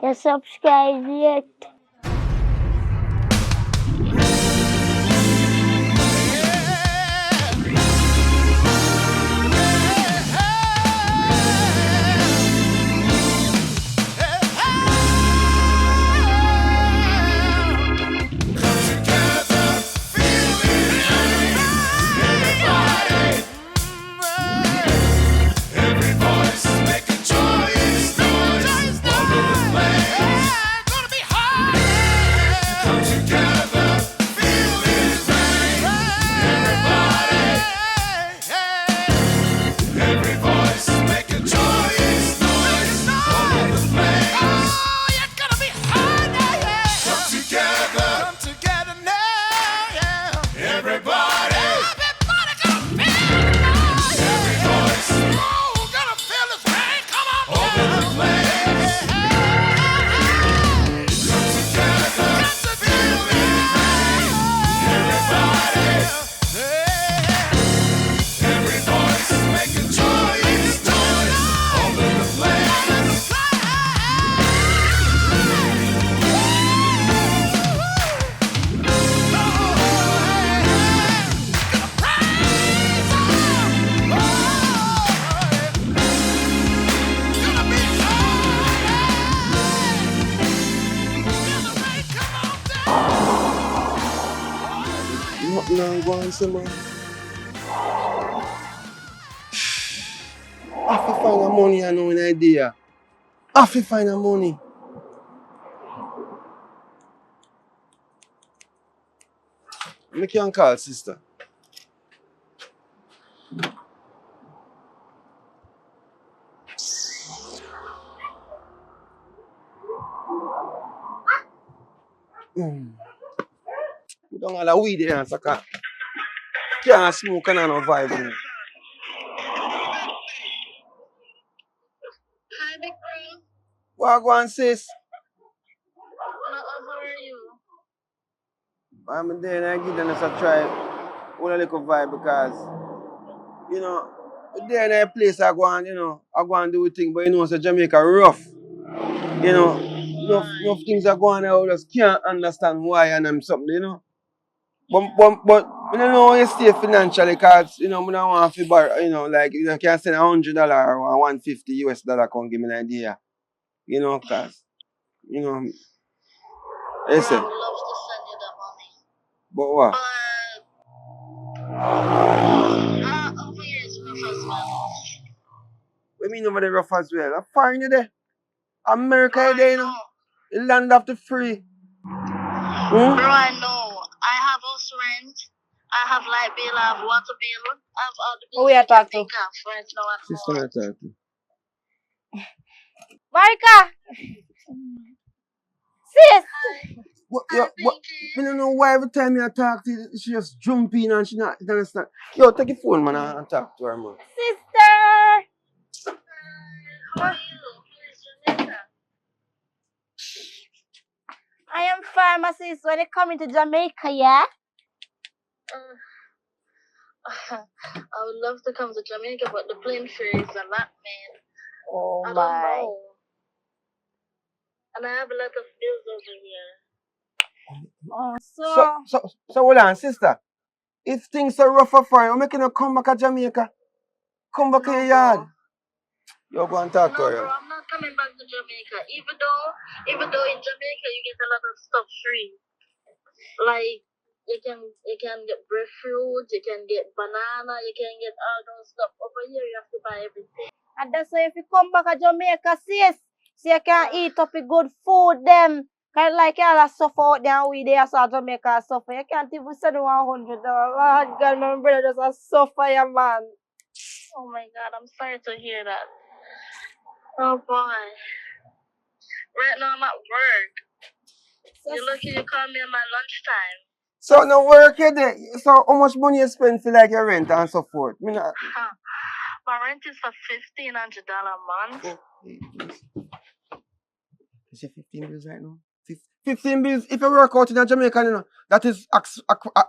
You subscribe yet? No, go on, man. I have to find the money, I know an idea. I have to find the money. I can call sister. We don't have a weed there, so can't smoke and no vibe. Hi, big bro. What go on, sis? How are you? I'm there and I give them a try. One a little vibe because, you know, there in a place I go and, I go and do a thing, but so Jamaica rough. Enough things are going on, I just can't understand why and I'm something. But I don't know how you stay financially because, I don't want to borrow, like, you can send $100 or $150 come give me an idea. Because, listen. I would love to send you the money. But what? Over here is rough as well. What do you mean over there rough as well? I'm fine you there. America there, the land of the free. Bro, I know. I have house rent. I have light bill, I have water bill, I have all the bills we are talking think of right now at Sister, home. I talk to. Marika! Sis! What, I don't know why every time I talk to her, she just jump in and she not understand. Yo, take your phone, man, and talk to her, man. Sister! How are you? Who is Jamaica? I am pharmacist when it coming to Jamaica, yeah? I would love to come to Jamaica, but the plane fare is a lot, man. Oh I don't my. know. And I have a lot of bills over here. So hold on, sister. If things are rough for you, I'm making you come back to Jamaica. Come back to your yard. You're going to talk to her. No, bro, I'm not coming back to Jamaica. Even though in Jamaica you get a lot of stuff free. Like you can get breadfruit, you can get banana, you can get all those stuff. Over here you have to buy everything. And that's why if you come back to Jamaica, sis, so you can eat up the good food, them. Kind of like you all suffer out there and we there, so Jamaica suffer. You can't even send $100. Lord God, my brother just a suffer, yeah, man. Oh my God, I'm sorry to hear that. Oh boy. Right now I'm at work. You're lucky you called me at my lunchtime. So no work you there. So how much money you spend for like your rent and so forth? My rent is for $1,500 a month. Is it 15 bills right now? 15 bills. If you work out in Jamaica, that is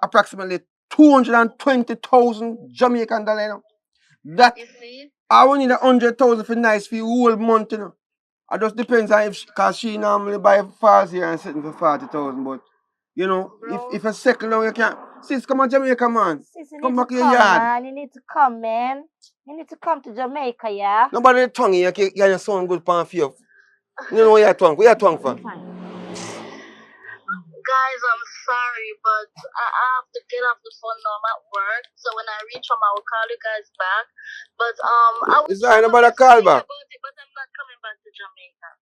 approximately 220,000 Jamaican dollars. That you see? I will need 100,000 for nice for the whole month, It just depends on if, because she normally buy falls here and sitting for 40,000, but you know, Bro. if a second now you can't. Sis, come on Jamaica, man. Sis, you Come need to back to your come, yard. man. You need to come, man. You need to come to Jamaica, yeah? Nobody tongue you can your sound good pan for you. You know where your tongue? Where your tongue from? Guys, I'm sorry, but I have to get off the phone now. I'm at work, so when I reach home, I will call you guys back. But I will Is there nobody think call back? about it, but I'm not coming back to Jamaica.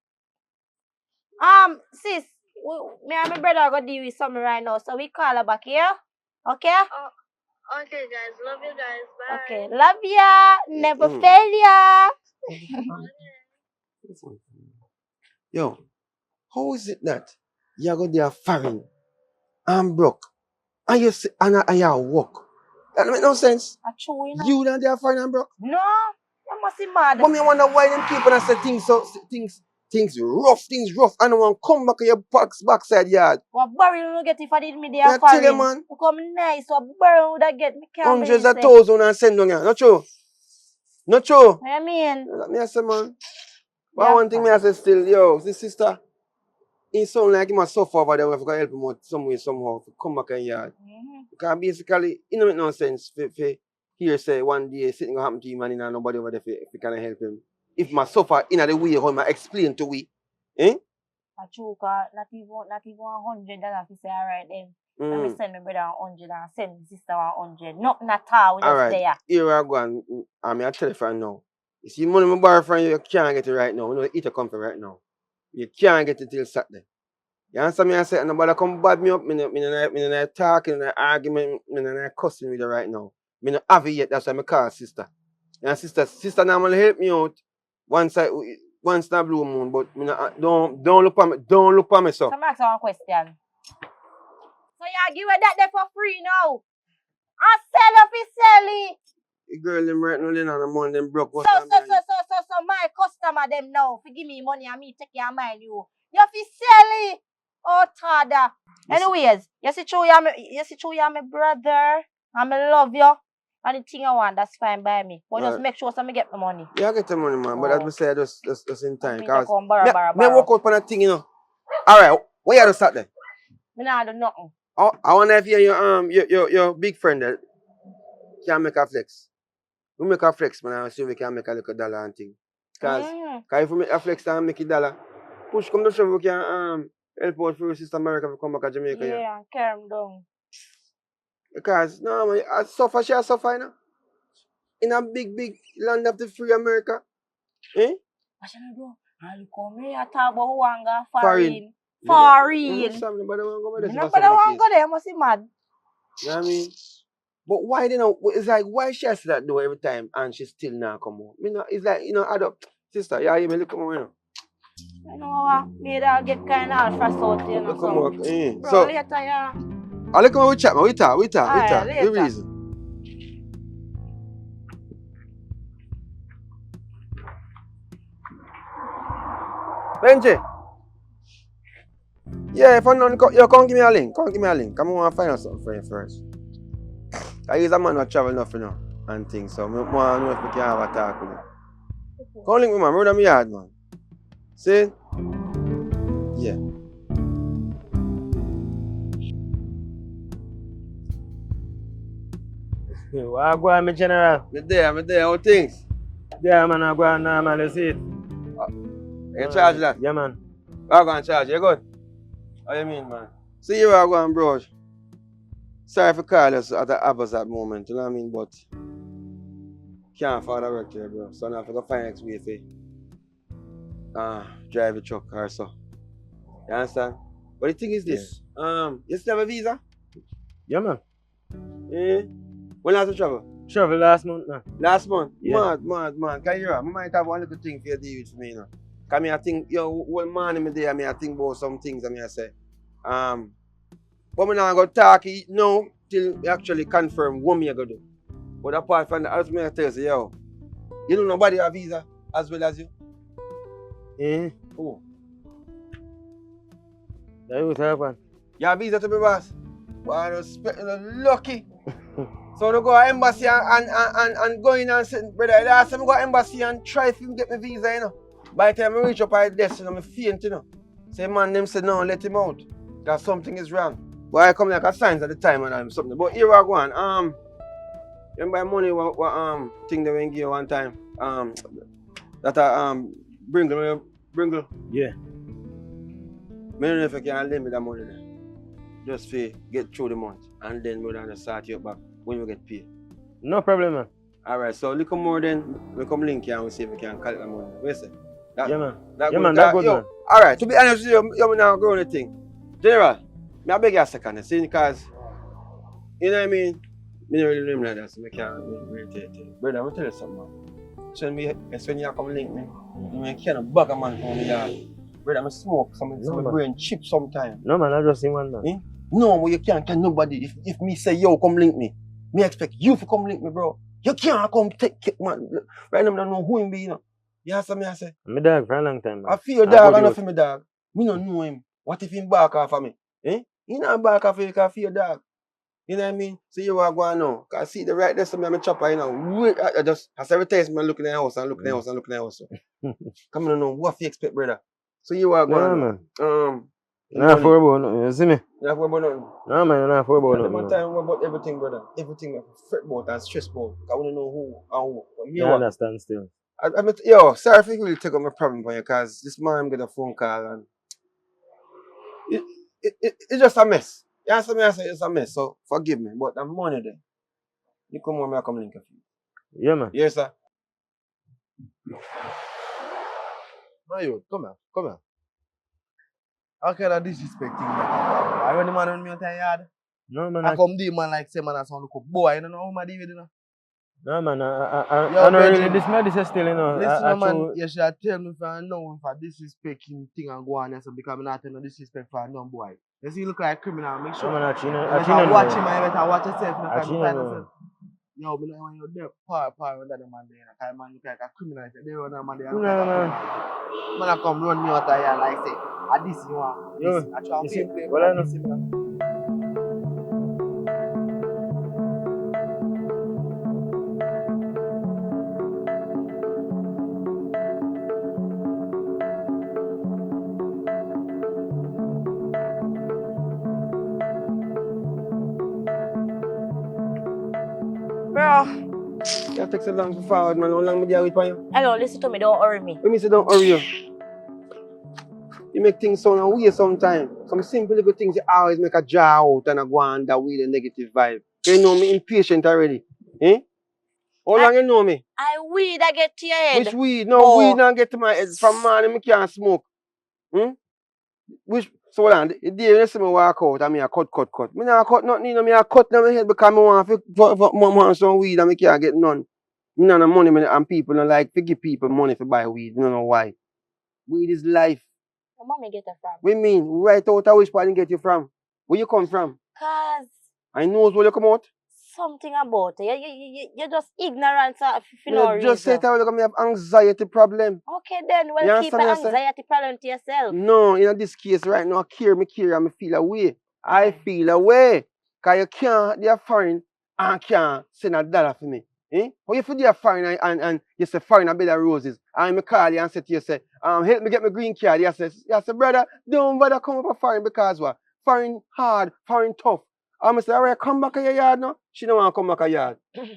Sis, me and my brother are gonna deal with something right now, so we call her back here. Okay? Okay, guys, love you guys. Bye. Okay. Love ya. Never fail ya. Yo, how is it that you go there foreign and broke and you say, and you work? That don't make no sense. True, you know? You down there foreign and broke? No, you must be mad. But me wonder why them keep on say things rough, and I want come back to your backside yard. What barrel you get if I did me Me there tell you, foreign? man. You come nice, what barrel would I get? Me can't Hundreds believe of thousands and send down here. Not true. Not true. What I mean? Me I say, man. But Yeah, one thing me I say still, yo, this sister, he sound like he must suffer over there. We have to help him out some way, somehow, to come back in yard. Because basically, it don't make no sense for here say one day something gonna happen to him and you know nobody over there if you can help him. If my suffer in the way how I explain to we. Eh? True, cause not even $100 to say alright then. Let me send my brother 100 and send my sister 100. Nothing at all, we just Alright, there. here I go and I tell you for now. You see money my borrow from you can't get it right now. You know eat a comfort right now. You can't get it till Saturday. You understand me? I say nobody come bad me up, me not talking, no argument, me not cussing with you right now. Me not have it yet, that's why I call sister. And sister normally help me out once in a blue moon, but me not, don't look at me so. So I'm asking one question. So you give her that there for free now? And sell it. The girl them right now, they on the money, them broke. So my customer them now, fi give me money and me take care of mine you. You fi sell it. Oh, Tada. Anyways, you see true you are my brother. And I love you. Anything you want, that's fine by me. But just make sure so me get the money. Yeah, I get the money, man. But as I say, just in time. Because me work out on that thing, you know. Alright, where you to start then? Me not do nothing. Oh, I wonder if your big friend that can make a flex. We make a flex, man. I see we can make a little dollar and thing. Because if we make a flex and make a dollar, push come to show we can help out for your sister America to come back to Jamaica. Yeah, carry him down. Because no man, I suffer, she suffer, you know. In a big land of the free America. Eh? What should I do? I'll come here talk about who want go Foreign. Foreign. Nobody want to go there. Nobody want go there, must be mad. You know what I mean? But why they know? It's like why she has that door every time and she still not come home. You know, it's like add up, sister. Yeah, you may look come on, you know. You know what? Maybe I'll get kind of frustrated, you know. Look come on, Bro, so later, yeah. I look come we chat, man. We talk. Later. The reason. Benji. Yeah, if I'm not, you come give me a link. Come I want to find out something for you first. I use a man not travel enough, you know, and things. So I want to know if we can have a talk with you. Come link me, man. Road on my yard, man. See? Yeah. What go on, my general? Me there. How things? Yeah, man, I go on normal, you see it. You in charge of that? Yeah, man. I go in charge. You good? How you mean, man? See you are going, bro. Sorry for calling us at the hours at the moment, you know what I mean? But can't afford to work here, bro. So now I have to go find next way for drive a truck or so. You understand? But the thing is this, you still have a visa? Yeah, man. Eh? When last you travel? Travel last month, man. Last month? Yeah. Mad. Can you hear? I might have one little thing for you to deal with me, you know. Because I think, one morning I think about some things and I say, but I'm not going to talk now till we actually confirm what I'm going to do. But apart from that, I was going to tell you, you know nobody have visa as well as you? Eh? Oh. That was happen. You have visa to be boss? Well, I'm lucky. So I go to embassy and go in and sit, brother. Last time I go to embassy and try to get my visa, you know. By the time I reach up at the desk, I'm faint, you know. Say, man, them say, no, let him out. Because something is wrong. But I come like a signs at the time and I'm something. But here I go on. Remember money what thing they went give you one time? That Bringle. Yeah. I don't know if I can lend me that money there. Just for get through the month. And then we're gonna start you back when we get paid. No problem, man. Alright, so little more then we come link here and we see if we can collect the money. What you say? Yeah, man. That Yeah, good. man, that good, Yo, man. alright, to be honest with you now go on the thing. General, I beg you a second, see, because you know what I mean? I don't really remember like that, so I can't really tell you. Brother, I'm gonna tell you something, man. So when you come link me, I can't bug a man from me dog. Brother, I smoke some brain chip sometimes. No, man, I just see one, man. Eh? No, but you can't tell nobody. If me say, yo, come link me, me expect you to come link me, bro. You can't come take man. Right now, I don't know who him be, you know. You understand me, I say? I'm a dog for a long time, man. I feel your dog enough for me, dog. Me don't know him. What if him back off of me? Eh? He not back off of you because I feel your dog. You know what I mean? So you are going now. Because I see the right there, so I'm a chopper, you know. I just, as every time I'm looking at the house and looking at the house and looking at the house. Come on, know what you expect, brother. So you are going man. now. Not for about nothing, you see me? Not for about nothing. No, man, not for about At nothing. the time, about everything, brother. Everything I fret about and stress about. I want to know who and who. But You understand still. Yo, sorry if you really take up my problem for you, because this man got a phone call and it's just a mess. You understand me? I say it's a mess, so forgive me. But I'm money there. You come on, I come link a few. Yeah, man. Yes, sir. Mayo, come here. How can I disrespect him like that? I run the man on me on the yard. No, man. I come the man like say man as sound look boy, you don't know how my David, you know. No, man, I Yo, don't really, Benjamin. this is still, you know. Listen, man, you should tell me if I know if I disrespect him thing and go on and so because I'm not no disrespect for a young boy. You see, you look like a criminal, make sure. No, man, You better watch him and you better watch yourself. You know, because you find yourself. Yo, but when you're there, par under the man there, because man look like a criminal. If you're there on the man there, No, look like a man. criminal. Man, I come run me out of here like say, I this you want. Yo, I try you to see, play well, I know. this, you know. Bro, That takes so long to forward, man. How long me there wait for you? hello, listen to me, don't worry me. When me say don't hurry you. You make things sound weird sometimes. Some simple little things you always make a jar out and a go on that with a negative vibe. You know me impatient already. Eh? How long you know me? I weed I get to your head. Which weed? No, Oh. weed not get to my head. From morning I can't smoke. So hold on, the day you see me walk out and me a cut. Me not cut nothing, you know, me a cut in my head because me want some weed and me can't get none. Me not no money and people don't like to give people money to buy weed. You don't know why. Weed is life. Where mommy get it from? What you mean? Right out of which part you get you from? Where you come from? Cause I know where you come out. something about it. You're just ignorant for You no reason. just say that me have anxiety problem. Okay then, well You keep an understand what I say? anxiety problem to yourself. No, in this case right now, I care and I feel away. I feel away. Because you can't, they're foreign and can't send $1 for me. Eh? How you feel they're foreign and you say foreign a bed of roses. And I call you and say to you, say, help me get my green card. You say, brother, don't bother come up a foreign because what? Foreign hard, foreign tough. I say, all right, come back to your yard now. She don't want to come back to your yard.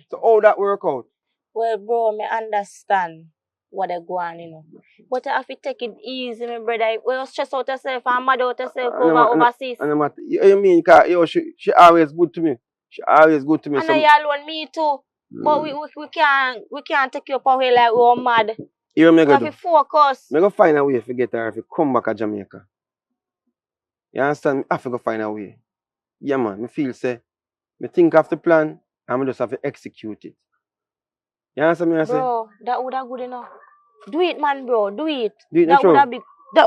So how that work out? Well, bro, me understand what they go on, you know. But you have to take it easy, my brother. You stress out yourself and mad out yourself overseas. You mean, because she always good to me. She always good to me. I know you alone, me too. But we can't take you up away like we're mad. You know We what have I to do? focus. I go find a way to get her if you come back to Jamaica. You understand? I have to go find a way. Yeah, man. I feel say, I think of the plan, and I just have to execute it. You understand me? I say? Bro, that would have good enough. Do it, man, bro. Do it. Do it That natural.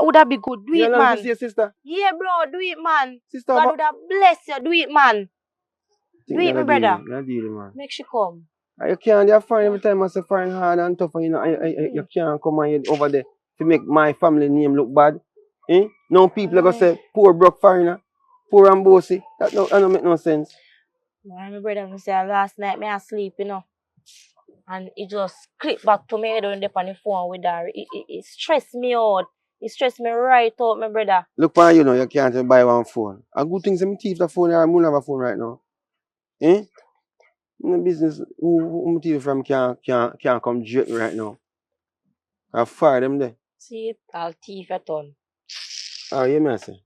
would have be good. Do You it, alone man. to see your sister? Yeah, bro. Do it, man. Sister, God would have bless you. Do it, man. Do it, my brother. Not deal, man. Make she come. You can't, they're fine every time I say fine hard and tough, and you know, you can't come and over there to make my family name look bad. Eh? No people are going to say, poor broke foreigner, poor and bossy. That don't make no sense. My brother, I say last night, me asleep, you know. And it just clicked back to me head on the on the phone with her. It stressed me out. It stressed me right out, my brother. Look for you know, you can't even buy one phone. A good thing is me thief the phone or I don't have a phone right now. Eh? In the business, who thief from can't come jerk me right now. I fire them there. See it, I'll thief at all. Oh, yeah, me I say.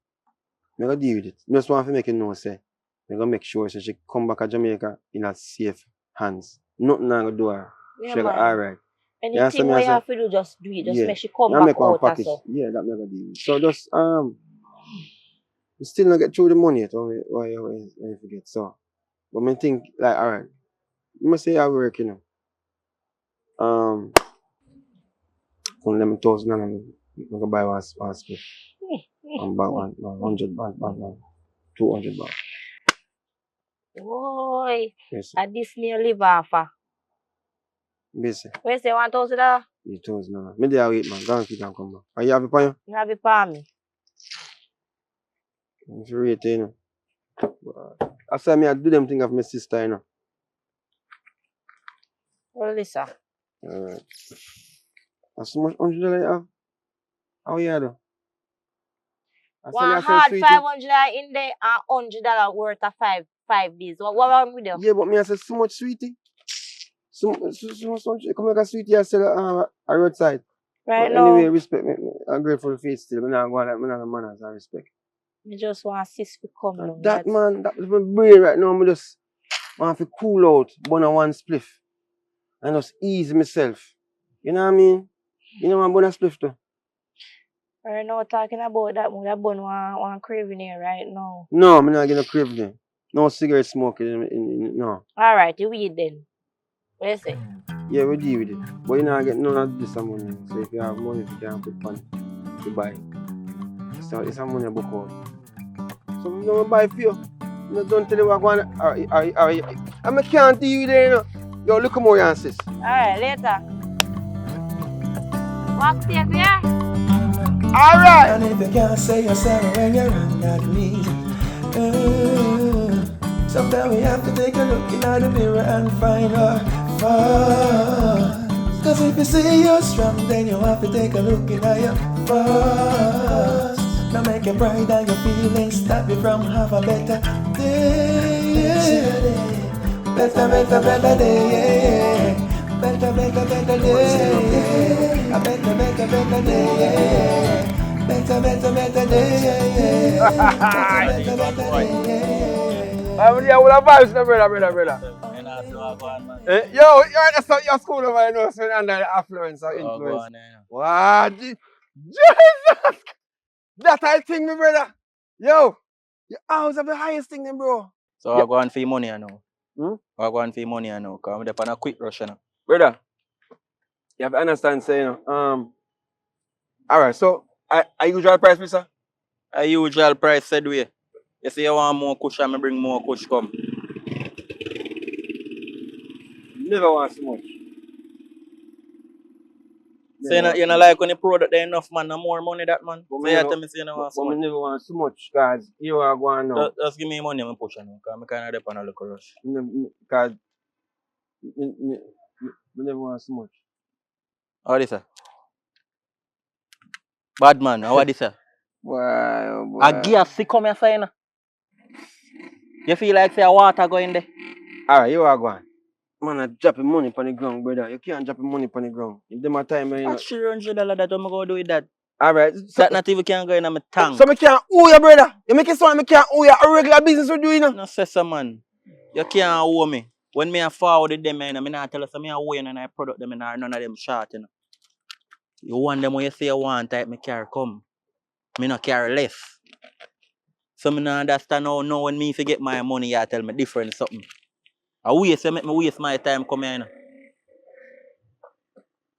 I go deal with it. I just want to make you know, say. I go make sure so she come back to Jamaica in a safe hands. Nothing I go do her. Yeah, She go man. alright. Anything me, I what you say? have to do, just do it. Just Yeah. make she come I back make one out or package. so. Yeah, that me I go deal with. So just we still not get through the money yet. Why you forget? So, but me think like alright. You must say I work, you know. From them 1,000 and I'm gonna buy one split. About 100 baht, 200 baht. Boy, Yes, at this near live off. busy. Where say $1,000? 8,000 now. Me there wait, man. Go and keep and come back. Are you happy for you? You have it for me. If you rate, you know. I say me I do them thing of my sister, you know. Well, listen. Alright. That's so much $100 you have? How you do? I say me One I say hard sweetie. $500 in there and $100 worth of five days. What wrong with you? Yeah, but me I say so much sweetie. So much. Come like a sweetie I sell a roadside. Right But now, anyway, respect me. I'm grateful for it still. I'm not going like me not manners and respect. I just want sis to come down. That man, that is my brain right now. I just want to cool out, burn a one spliff. And just ease myself. You know what I mean? You know what I'm burn a spliff too? Right now, talking about that, that bun one craving here right now. No, I'm not getting a craving. No cigarette smoking. No. Alright, you weed then. What you say? Yeah, we deal with it. But you not get none of this money. So if you have money, you can put money to buy. So it's a money book out. So we don't buy for you. You don't tell you what going on. I can't deal with it, you know. Yo, look at more you insist. Alright, later. Walk safe, yeah? Alright! And if you can't say you're sorry when you're on that knees, sometimes we have to take a look in the mirror and find our faults. Cause if you say you're strong, then you have to take a look in your faults. Now make your pride and your feelings stop you from have a better day. Better day. Better day. A better day. Better day. I'm here with a vibes, no brother. Yo, you're at your school over there, so under the affluence or influence. What? Jesus! That I think, my brother. Yo, your house have the highest thing, then, bro. So I go on for money now. I go on for money now, because I'm on a quick rush now. Brother, you have to understand, say, you know, alright, so, a usual price, sir? A usual price said way. You say you want more kush, I bring more kush come. Never want so much. So you know like when the product there enough man, no more money that man. But So you tell me say you don't want so much. I never want so much, because you are going now. Just give me money and push now, because I'm kind of on a little rush. Because I never want so much. How this sir? Bad man, how this sir? Wow, A gas sick come here saying. You feel like say water go in there? Alright, you are going. Man, I dropping money on the ground, brother. You can't drop money on the ground. If them a time, you know. That's $300 that I'm going to do with that. Alright. So, That not even can go in my tank. So I can't owe you, brother. You make it sound I can't owe you a regular business we do, you know. No, say so, man. You can't owe me. When me a forward them, you know, me not tell us me a owe you and I product them and none of them short, you know. You want them when you say you want type me carry come. Me not carry less. So me not understand how now when me forget my money, you tell me different something. I waste, you make me waste my time come here, you know.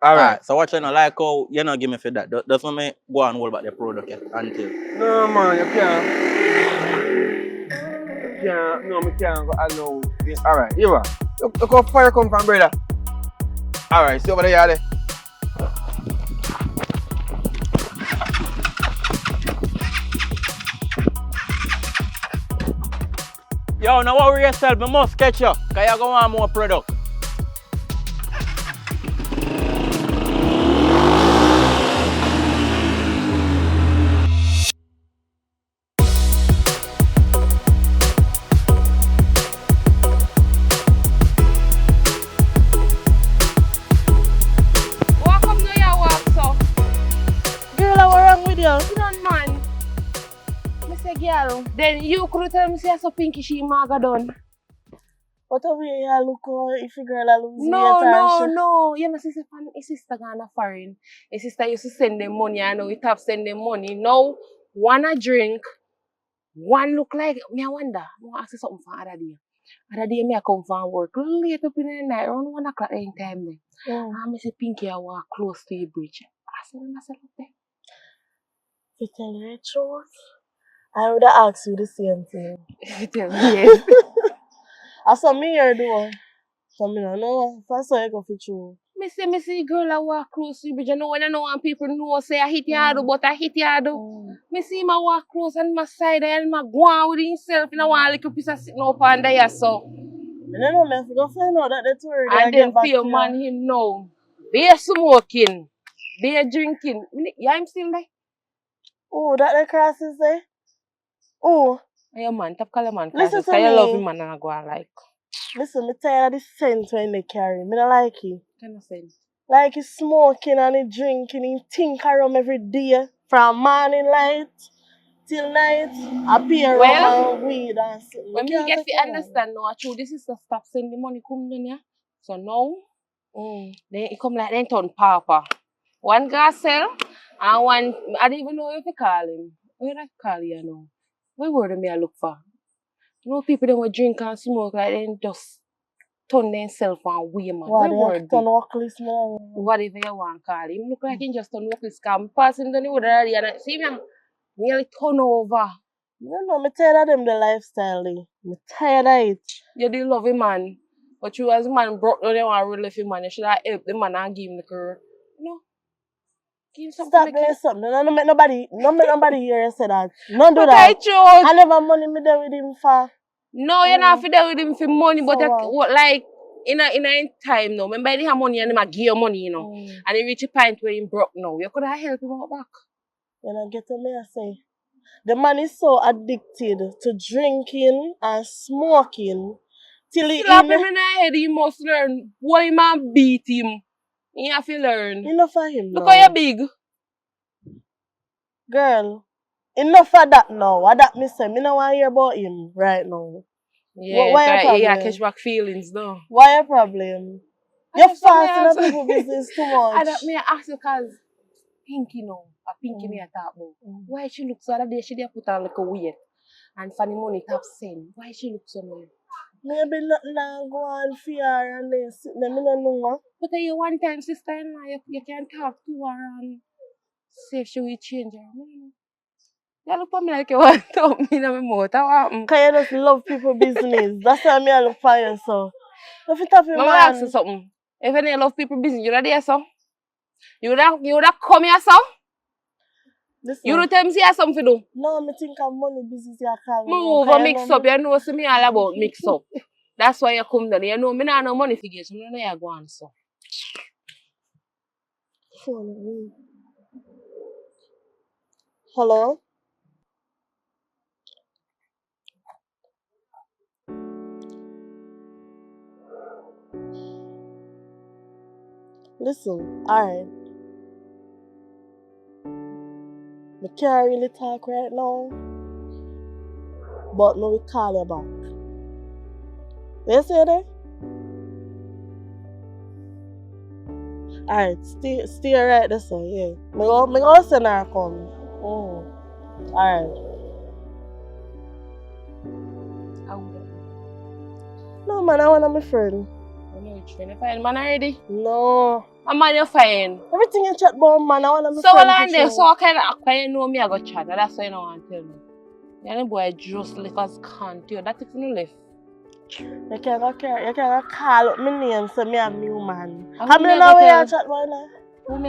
Alright. So watch you know, like how you not give me for that. That's why me go and hold back the product yet until. No, man, you can't. No, me can't go allow. Alright, here we are. Look how fire come from, brother. Alright, see over there, there. Yo, now worry yourself, I must catch you, because you go want more product. say, girl, then you could tell me say so pinky she maga done. What a way you look if a girl a lose No, weight and shit. no. You know, his sister gone foreign. His sister used to send them money. I know it have send them money. Now, one a drink, one look like me. I wonder. I ask you something for other day. Other day me I come from work late up in the night around 1 o'clock in time there. And I say Pinky I walk close to the bridge. I said myself up there. To tell you the truth, I would have asked you the same thing. You tell me yes. I saw me here do. So me no know. If I saw you go for true. Me see girl I walk close to the bridge. I know when I know when people know say I hit you but I hit you. Me see him walk close and my side and my go on with himself and I want a little piece of sitting up under there so. I don't know, me have to go find out that they told you And then feel man him now. They smoking. They drinking. Yeah, I'm still there. Oh, that the crosses there? Oh. Yeah, man, top color man. Listen to me. me. I love him man and I go on like. Listen, me tired of the scent when they carry. Me don't like it. Kind of sense. Like he smoking and he drinking, he think around every day. From morning light till night. Appear around weed and something. When me get to understand now, true, this is the stop sending money come down here. So now, then it come like then turn papa. One guy sell and one, I don't even know if you call him. Where I call you now? What word me I look for? You know people that will drink and smoke like then just turn themselves on way man. What word turn workless man? Whatever you want to call him. Look like he just turn workless because pass him down the road already and I see him nearly turn over. You know, me tired of them the lifestyle. Me tired of it. You do love him man. But you as a man broke down, you want to relieve him man. You should have helped the man and give him the career. You know? Give him something. Stop doing something. No make nobody hear you say that. No do but that. I never money me there with him for. No, you're not there with him for money, but what like in a time now. Remember he have money and him give you money, you know. And he reach a point where he broke now. You could have helped him out back. You know, get what me I say. The man is so addicted to drinking and smoking till he slap him in the head, he must learn. Why man beat him? He have to learn. Enough for him Look now. how you big. Girl, enough of that now. What that me say? Me no want to hear about him right now. Yeah, why your problem? Yeah, catch back feelings though. Why your problem? You're fast in people business too much. I don't me ask you cause Pinky now. A Pinky me a talk about. Why she look so other day she did put on like a weight. And for the money top send. Why she look so nice? Maybe nothing go on for her and they sit there, me no know. But you one time sister-in-law, you can talk to her and see if she will change her. You look for me like you want to talk me in my mouth. What happened? Because you just love people business. That's why me I look for you, so. If it have your man. ask you something. If you love people business, you there, so? You would have come here, so? Listen. You don't tell me say something to do. No, I think of money business you call me. Move over mix up. You know see me all about mix up. That's why you come down. You know me not no money to get. So you know you go on so. Hello? Listen, alright. I can't really talk right now, but no, we call you back. You see that? Alright, stay right there, so yeah. Me go send her come. Alright. No man, I want my friend. You trying to find man already? No. A man you find? Everything you chat about man, I want my friend. So well and there, so I kind of you know me I go chat, that's why you don't want to tell me. You know boy just left as can't you. That's if you left. You can't call up my name so me a new man. How many know where you chat about now?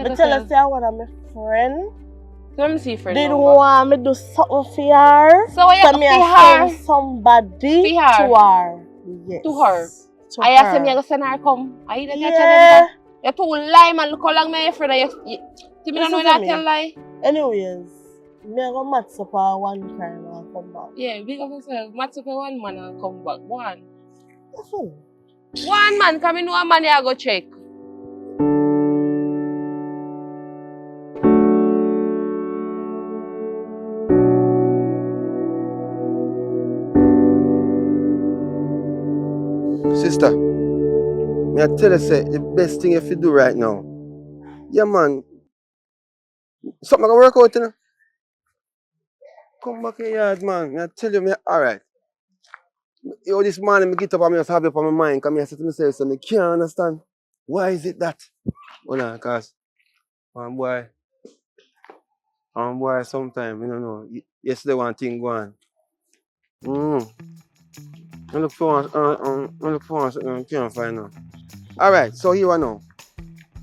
I tell her say I want my friend. So let me see friend. Did want me do something for her. So what you me send somebody to her. Yes. To her. To I asked me to send her come. Are you yeah. You're too lie man. Look how long my friend you don't know that tell lie. Anyways, me I go match up her one crime and come back. Yeah, big of yourself. Match up one man and come back. One. That's one man, come in one man I go check. sister, me I tell you say the best thing if you do right now. Yeah man, something gonna work out, you know. Come back here, yard, man. Me I tell you, me alright. Yo, this morning me get up and me just have it on my mind, cause me I say to myself, so me can't understand. Why is it that? Hold on, cause boy, sometime, you don't know. Yesterday one thing go on. I look for something I can't find now. Alright, so here I know.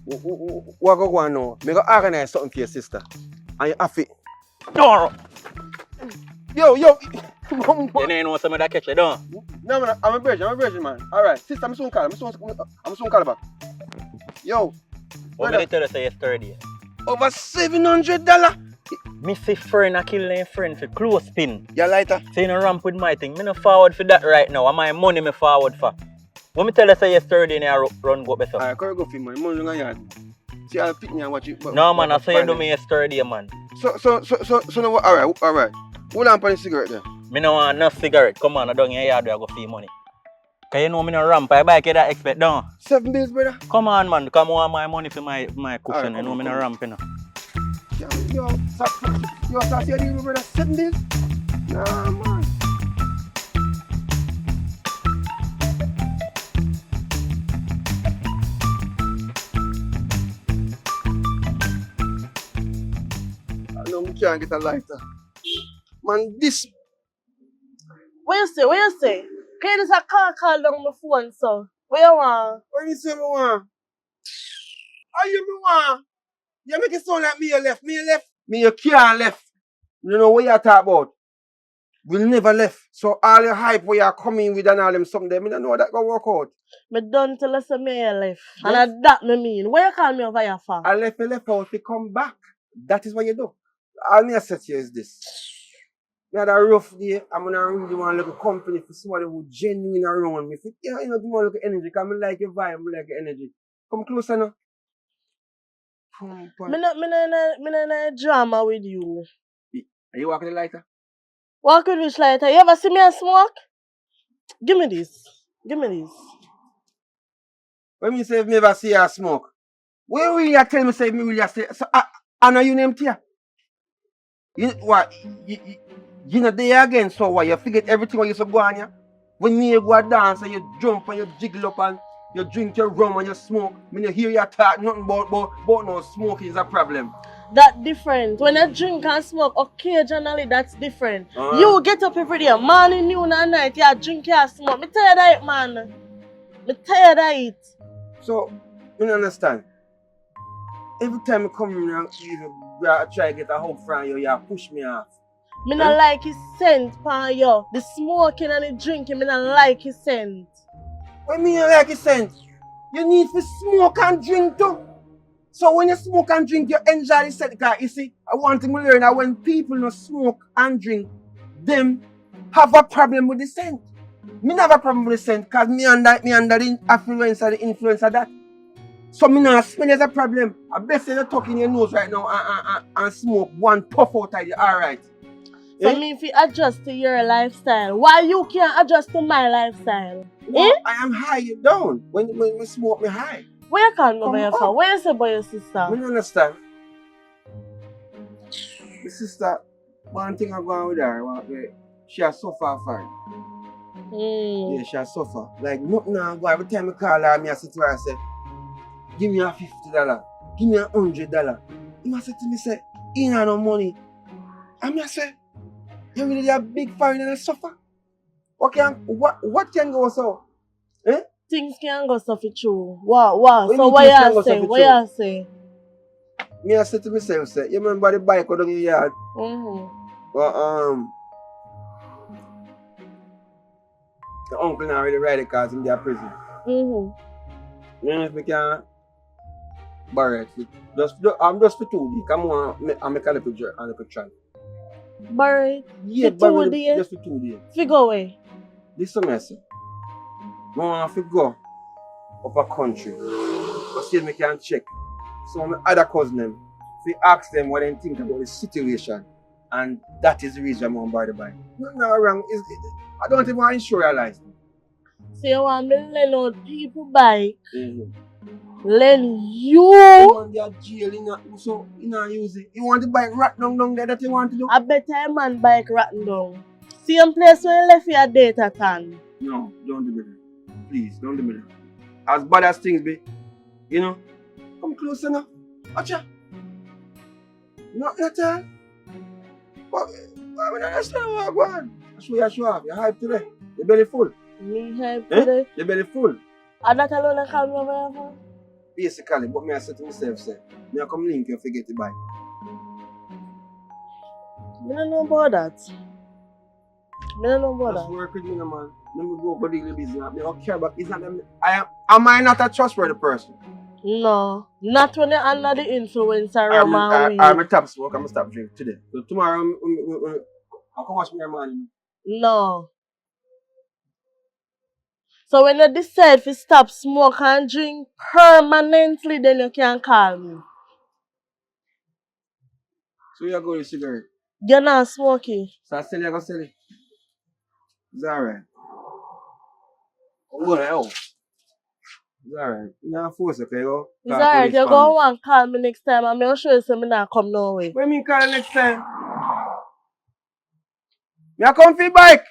What go on now? Me go organize something for your sister. And you have it. No. Yo. You know some of that catch you don't. No man, I'm a virgin man. Alright, sister, I'm soon call. I'm soon call back. Yo. What did tell you say yesterday? Over $700? Me see friend a kill a friend for close pin. Yeah, lighter. So you no ramp with my thing. Me no forward for that right now. And my money me forward for. What me tell you say yesterday I run go better. Alright, come go for money. Money long yard. See I'll pick me and watch it. No man, I saw you do me yesterday man. So no what? Alright. Hold on for the cigarette there. Me no want no cigarette. Come on, I don't get yard where I go for your money. Cause you know me no ramp, I buy that expect down. 7 bills, brother. Come on man, come on my money for my cushion. Right, you know me no ramp, you know. Yo, start your deal, brother. 7 bills? Nah, man. I know we can't get a lighter. Man, this. Where you say? Can you just call down my phone, so? Where you want? What you say me want? How you me want? You make it sound like me you left. Me you can't left. You know what you talk about? We'll never left. So all your hype where you coming with and all them something there, me don't know that gonna work out. Me done tell us me you left. And that me mean. Where you call me over here for? I left out to come back. That is what you do. All me say to you is this. Me had a rough day. I'm gonna really want to look a company for somebody who genuine around me. If you know, give me a look at energy, because I like your vibe, I like your energy. Come closer now. Me no drama with you. Are you walking the lighter? Walk with which lighter? You ever see me a smoke? Give me this. When me say if me ever see you smoke, when will you tell me say me really say? So I know you name here. You what? You know there again. So what? You forget everything what you used to go on here. When me you go dance and you jump and you jiggle up and you drink your rum and you smoke. Me no hear you talk nothing about no smoking is a problem. That different. When you drink and smoke occasionally, that's different. You get up every day, morning, noon and night, you drink, you smoke. Me tired of it, man. Me tired of it. So, you don't understand. Every time I come in and I try to get a hug from you, you push me off. Me not like his scent pan you. The smoking and the drinking, me not like his scent. What mean you like his scent? You need to smoke and drink too. So when you smoke and drink, you enjoy the scent. Because you see, I want to learn that when people no smoke and drink, them have a problem with the scent. Me not have a problem with the scent because me under the influence of that. So me not smell as a problem. I best you tuck in your nose right now and smoke one puff out of you, alright. So me if you adjust to your lifestyle, why you can't adjust to my lifestyle? No, I am high, you down. When we smoke, me high. Where you can't over here for? Where you say about your sister? I don't understand. The sister, one thing I go on with her, she has suffered for it. Yeah, she has suffered. Like, nothing I go. Every time I call her, I sit to her and say, give me a $50, give me $100. He must say to me, say, you ain't no money. And I say, you really a big foreigner and suffer? What can go so? Eh? Things can go so for true. Wow. So what you say? What you say? Me I say to myself, say, you remember the bike out of your yard? But the uncle not really ride it because he's in their prison. You know if me can borrow it. I'm just for 2 days. Come on, I make a little try. Borrow it? Yeah, for 2 days? Just for 2 days. Fi go away? This semester, I want to go up a country. But see if I can check. So my other cousin them, if ask them what they think about the situation, and that is the reason I'm on by the bike. Nothing wrong. I don't even want to insure your license. So you want me to lend out people bike? Lend You you? want your jail in that, so you not use it. You want the bike rat down there that you want to do? I bet a man bike rotten down. Same place where you left your data tan. No, don't do that. Please, don't do that. As bad as things be, you know, come closer now. Watch ya. Not at all. But I don't understand what going on. Show off. You're hyped today. Your belly full. Me hype today. Your belly full. And that alone I can't remember. Basically, but me I said to myself, say, me I come link you forget the bike. I don't know about that. I don't know about Just that. work with me, no, man. Let me go deal with business. I don't care about it's not them. Am I not a trustworthy person? No. Not when you're under the influence of rum and weed. I'm a top smoke, I'm gonna stop drinking today. So tomorrow I'll come watch me your man. No. So when you decide to stop smoke and drink permanently, then you can call me. So you go to cigarette. You're not smoking. So I sell you, sell it. It's alright. I'm going out. It's alright. You not force okay, yo. It's alright, you go and call me next time and I'll show you so I'm not come no way. What do you mean call next time? Me a come for your bike.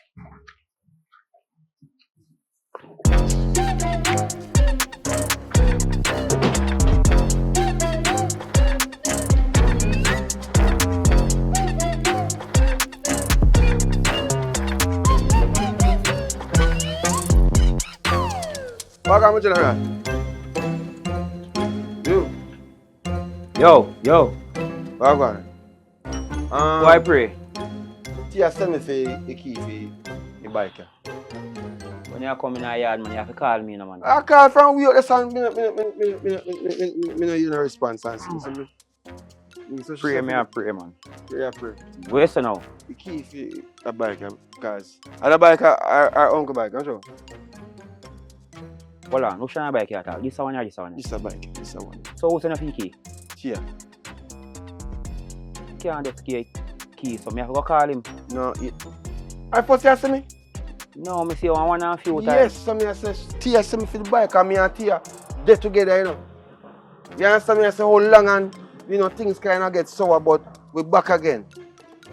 Welcome to the Yo. Welcome. Why pray? Tia send me for the key for the bike. When you come in our yard, man, you have to call me, man. I call from we out the sun, me no use no response. Pray, me, I pray, man. Pray. Where's it now? The key for the bike, because the bike our uncle bike, I'm sure. Hold on, which one bike you at? This one or this one? This a bike, this a one. So who's in the key? Tia. Can't just key, so me have to go call him. No, I first you see me? No, me see one and a few times. Yes, so me I say, Tia send me for the bike and me and Tia they together, you know. You understand me? I say how long and, you know, things kind of get sour, but we're back again.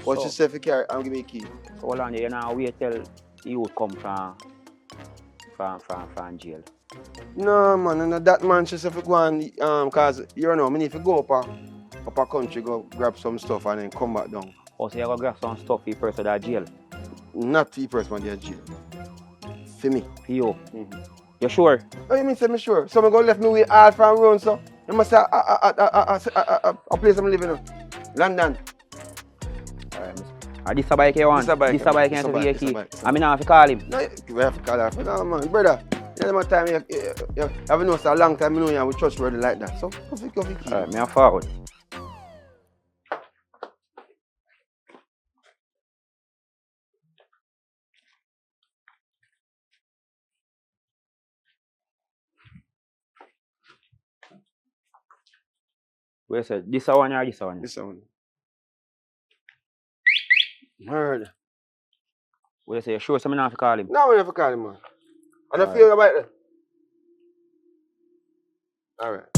But she said, if you carry, I'll give me a key. So hold on, you know, wait till you would come from jail. No, man, no, that man, she said, if you go and, because, you know, I need to go up a country, go grab some stuff and then come back down. Oh, so you go grab some stuff for the person that jail? Not for the person that jail. For me. For you? You sure? What do you mean, say me sure? So I'm going to left me with all from around, so you must say, a place I'm living in. London. This a bike you want? This a bike you have to be a key. I mean, I have to call him. No, you have to call her. No, man, brother. You know, time you have known for a long time, you know, you have trustworthy like that. So, go for key. Alright, me a forward. Where is it? This one or this one? This one. Murder. Where is it? You sure so I have to call him? No, I have to call him, man. I don't feel about it. Alright.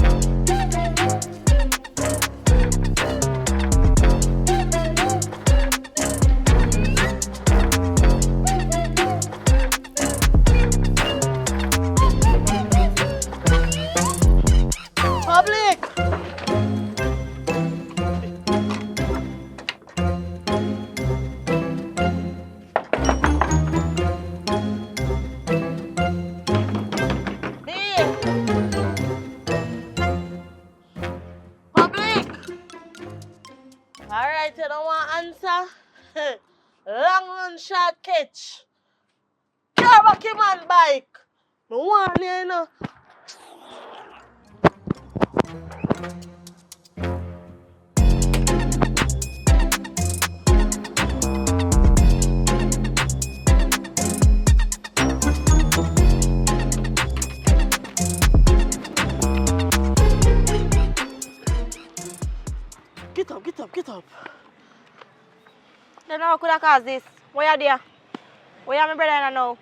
Public! Alright, you don't want answer? Long run, short catch. Car back him on bike. No one, you know. Get up. Then how could I cause this? Where you there? Where you my brother now?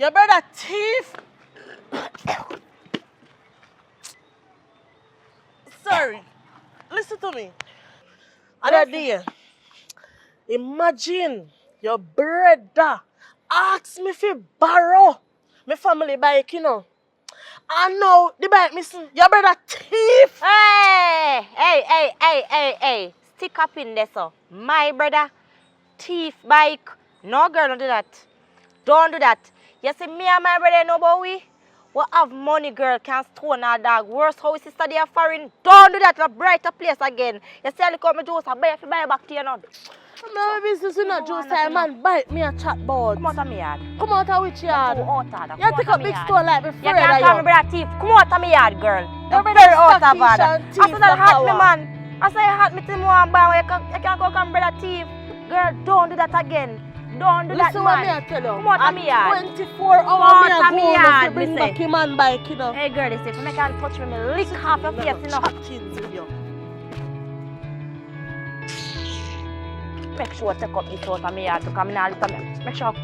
Your brother thief. Sorry. Listen to me. Other day, imagine your brother ask me if borrow my family bike, you know. And now the bike missing. Your brother thief. Hey. Stick up in there, so. My brother, thief bike. No, girl, don't do that. Don't do that. You see, me and my brother know about we have money, girl, can stone our dog. Worst how we sister they are foreign. Don't do that in a brighter place again. You see, I look at my juice, I buy back to you now. My business is not just time, man. Bite me a chat board. Come out of my yard. Come out of which yard? Go out of You take a big store like me, You can't call me brother thief. Come out of my yard, girl. You're brother very out of order. and I thief said that no hot me, power. man. I said you hot me till more and buy. You can't go come brother thief. Girl, don't do that again. Don't do Listen that, what man. me I tell you. Come out of my yard. 24 hours Come me out of a my go yard, to bring me back say. him man bike, you know. Hey, girl, they say, if you can't touch me, me lick half your face, you know. Chat things with you. Make sure take up this out of my yard because I'm not little. Make sure.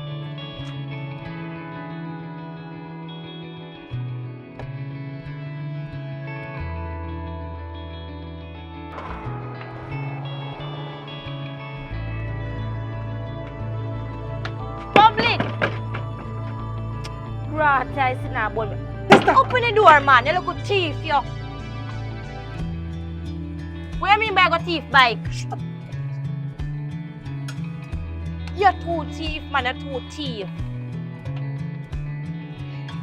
Public! Right, I sit now, boy. Open the door, man. You look a thief, yo. What do you mean by a thief bike? You're too thief, man. You're too thief.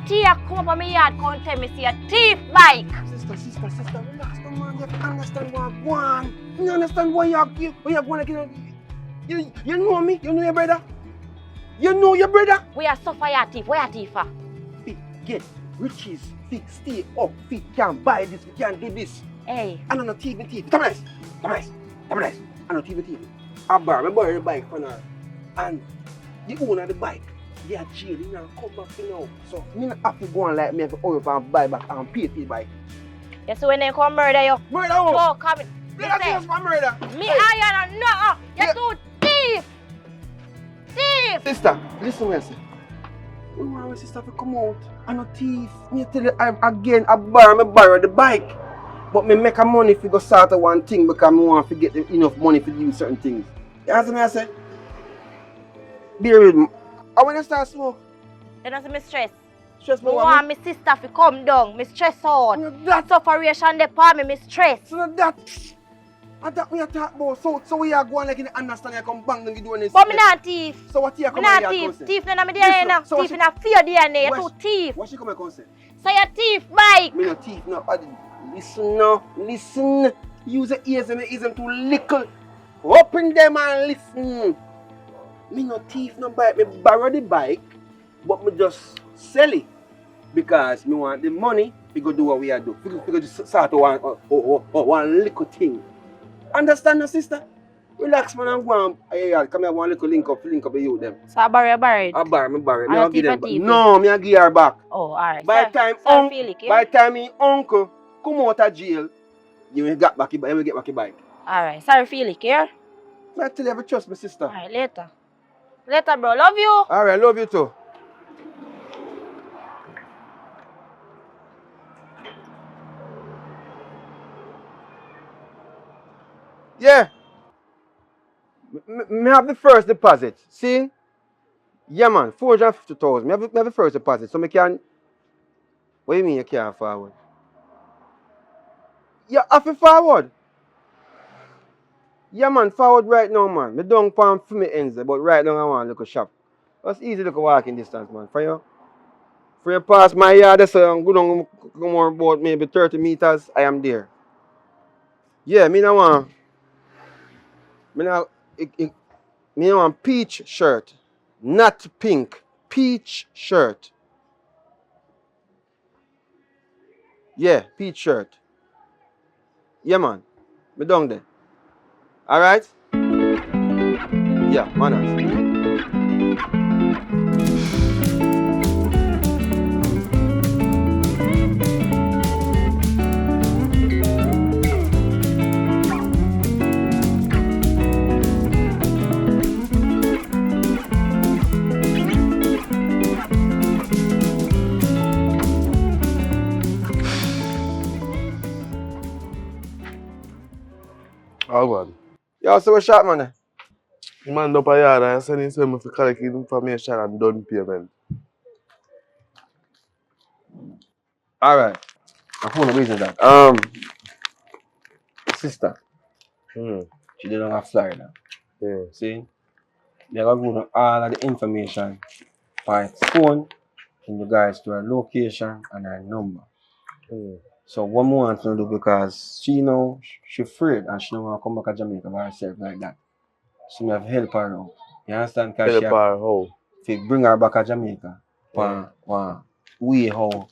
Tia come up on my yard, come and tell me, see a thief bike. Sister, relax, no man. You have to understand what I want. You understand why you're going to you know me? You know your brother? You know your brother? We are suffer your thief. Where your thief for? Fit, get riches, fit, stay up, fit, can't buy this, we can't do this. Hey. I don't know thief. Come nice. I know thief. I borrow the bike from her. And the owner of the bike, they are jail, they now come back you know. So me not have to go and like me for oil and buy back and pay for the bike. You see when they come murder you? Murder who? No, come in. Let us for murder. Me iron no. You're too thief. Thief. Sister, listen what I say. You want my sister to come out. I'm not thief. Me tell you again, I borrow the bike. But me make a money if you go start a one thing because I want to get enough money to do certain things. You understand what I say? Bear with me. I want to start smoke. You don't see me stress. Stress me I want my sister to come down. Me stress out. That Sufferation dey for me stress. so that. I thought we are talking about so we are going like in the understand you come bang and you doing this. But me not thief. So what you Me come not here thief. and Thief in my DNA now. So Thief in a fear DNA. You're too thief. What she come and say? So you're thief bike. Me no thief no. Listen now. Listen. Use the ears and the ears too little. Open them and listen. Me no thief no bike. Me borrow the bike, but me just sell it because me want the money. We go do what we are do. We go just start one little thing. Understand, no, sister? Relax, man, and go on. Hey, come here, one little link up with you them. So I borrow it. I borrow. Me And I'll give a them. thief. No, me I give her back. Oh, alright. By By time me uncle come out of jail, you will get back your bike. Alright. Sorry, Felix, here. I tell you, ever trust my sister. Alright, later. Later, bro. Love you. Alright, love you too. Yeah. Me have the first deposit. See? Yeah, man. 450,000. Me have the first deposit. So me can. What do you mean you can't forward? You have to forward. Yeah, man. Forward right now, man. Me don't pan for me ends, but right now I want to look a shop. It's easy to walking distance, man. For you pass my yard, so I'm good on more about maybe 30 meters. I am there. Yeah, me now want. Me want peach shirt, not pink. Peach shirt. Yeah, peach shirt. Yeah, man. Me down there. All right. Yeah, manners. Wagwan. Yo, so what's shot, man? The man up a yard and send him to me to collect information and done payment. Alright. I'm full of reason that. Sister. She did on Florida. Yeah. See? They got go to all of the information by its phone in regards to her location and her number. So what more want to do because she know she afraid and she don't want to come back to Jamaica by herself like that. So we have to help her out. You understand? Because Help she her how? if you bring her back to Jamaica, one way how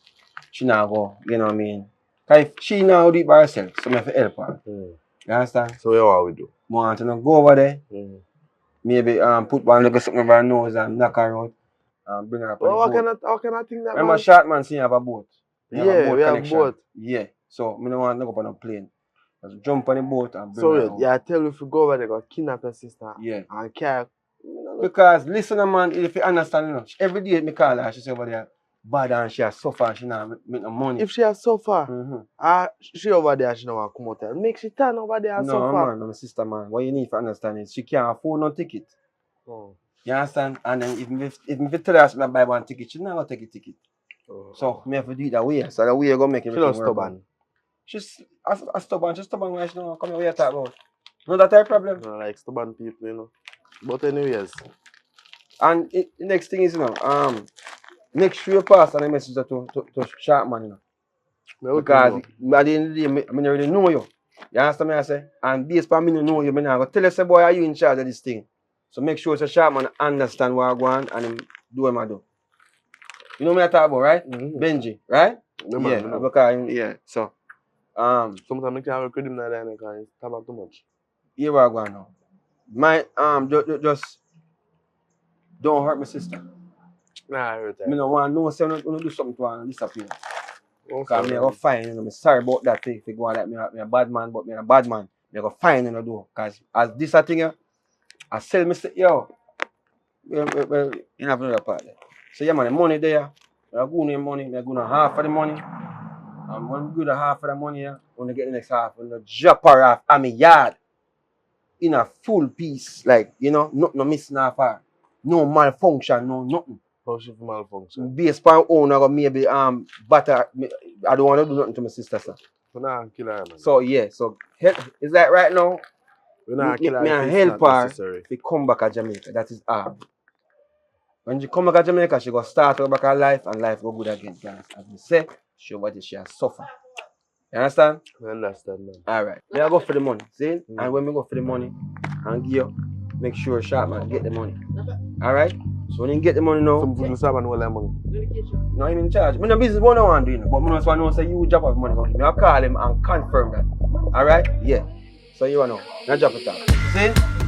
she now go, you know what I mean? Because if she now do it by herself, so we have to help her. You understand? So what we do? We want to go over there, maybe put one little something over her nose and knock her out and bring her up Well, on the boat. how can I think that? Remember Man? short man see you have a boat. You have a boat We have connection. boat. Yeah. So I don't want to go up on a plane. Just jump on the boat and bring So her out. yeah, I tell you if you go over there, go kidnap your sister. Yeah. And carry. Because listen, man, if you understand, you know, every day me call her, she say over there bad and she has suffer and she not make no money. If she has suffer, she over there, she don't want to come out there. Make she turn over there and suffer. No, man, my sister, man. What you need to understand is she can't afford no ticket. You understand? And then if you tell her she not buy one ticket, she not gonna take a ticket. So me have to do it that way. So that way you gonna make everything work. She not stubborn. She's stubborn. She's stubborn when she don't come here talk about. No, that's her problem. No, like stubborn people, you know. But anyways. And the next thing is, you know, make sure you pass on the message to Sharp Man, you know. Because at the end of the day, I don't really know you. You understand what I say? And based on me know you, I not go tell you, say, boy, are you in charge of this thing? So make sure the Sharp Man understand what I go on and him do what I do. You know what I talk about, right? Benji, right? Yeah, because, so. Sometimes I can't work with him now because he's talking too much. Here we are going now. My, just don't hurt my sister. Nah, I heard that. I don't want to know, say, I don't do something to her and disappear. Okay, Because I go fine, you know, I'm sorry about that thing. If you go on like me a bad man, but me a bad man, I go fine, you know, do. Because as this a thing here, I sell me, yo, well, you have another part there. So yeah, man, the money there, I go on the money, I go on half of the money. And when we go to half of the money here, when I get the next half, when I drop her off at my yard in a full piece, like, you know, nothing missing off her. No malfunction, no nothing. How she malfunction? Based on owner or maybe butter. I don't want to do nothing to my sister, sir. We're not kill her, man. So yeah, so it's like right now. We're not kill her. Me and help her to come back to Jamaica. That is her. When she come back to Jamaica, she go start her back her life and life go good again. Guys. As we say, she has suffered. You understand? I understand, man. Alright. Me I go for the money. See? And when we go for the money and give you, make sure Sharp Man get the money. Alright? So when you get the money now. Some people start and all that money. No, I'm in charge. I'm in business, what I want to do, you know. But I just want to know say you drop off money. Okay? I'll call him and confirm that. Alright? Yeah. So you want to know. Now drop it off. See?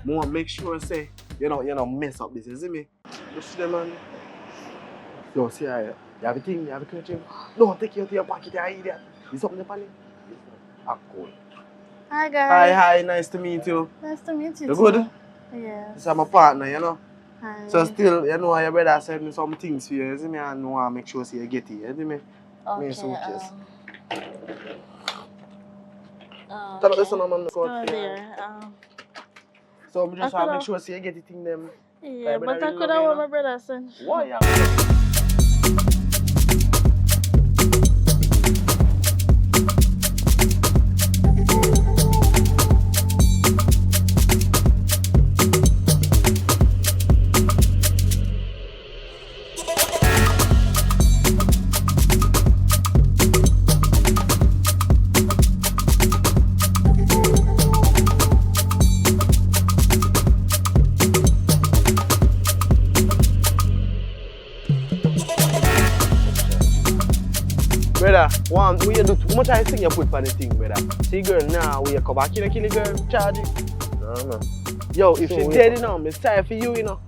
More make sure say you know mess up this, you see me? You see them, man. Yo, see how you have a thing, you have a curtain. Don't take you to your pocket, you idiot. You something funny? Ah, cool. Hi guys. Hi, nice to meet you. Nice to meet you You too. good? Yes. This is my partner, you know. Hi. So still, you know, your brother sent me some things for you, you see me? I know I make sure see you get it, you see me? Okay. Tell us, man, Go there. so I just want to make sure see you get it in them. Yeah, but I could have what my brother said. Why you Brother, what you do too much I think you put on the thing, brother. See girl now, we come back in kill the girl, charge it. No, man. Yo, if So she we- dead, you know, me sorry for you, you know.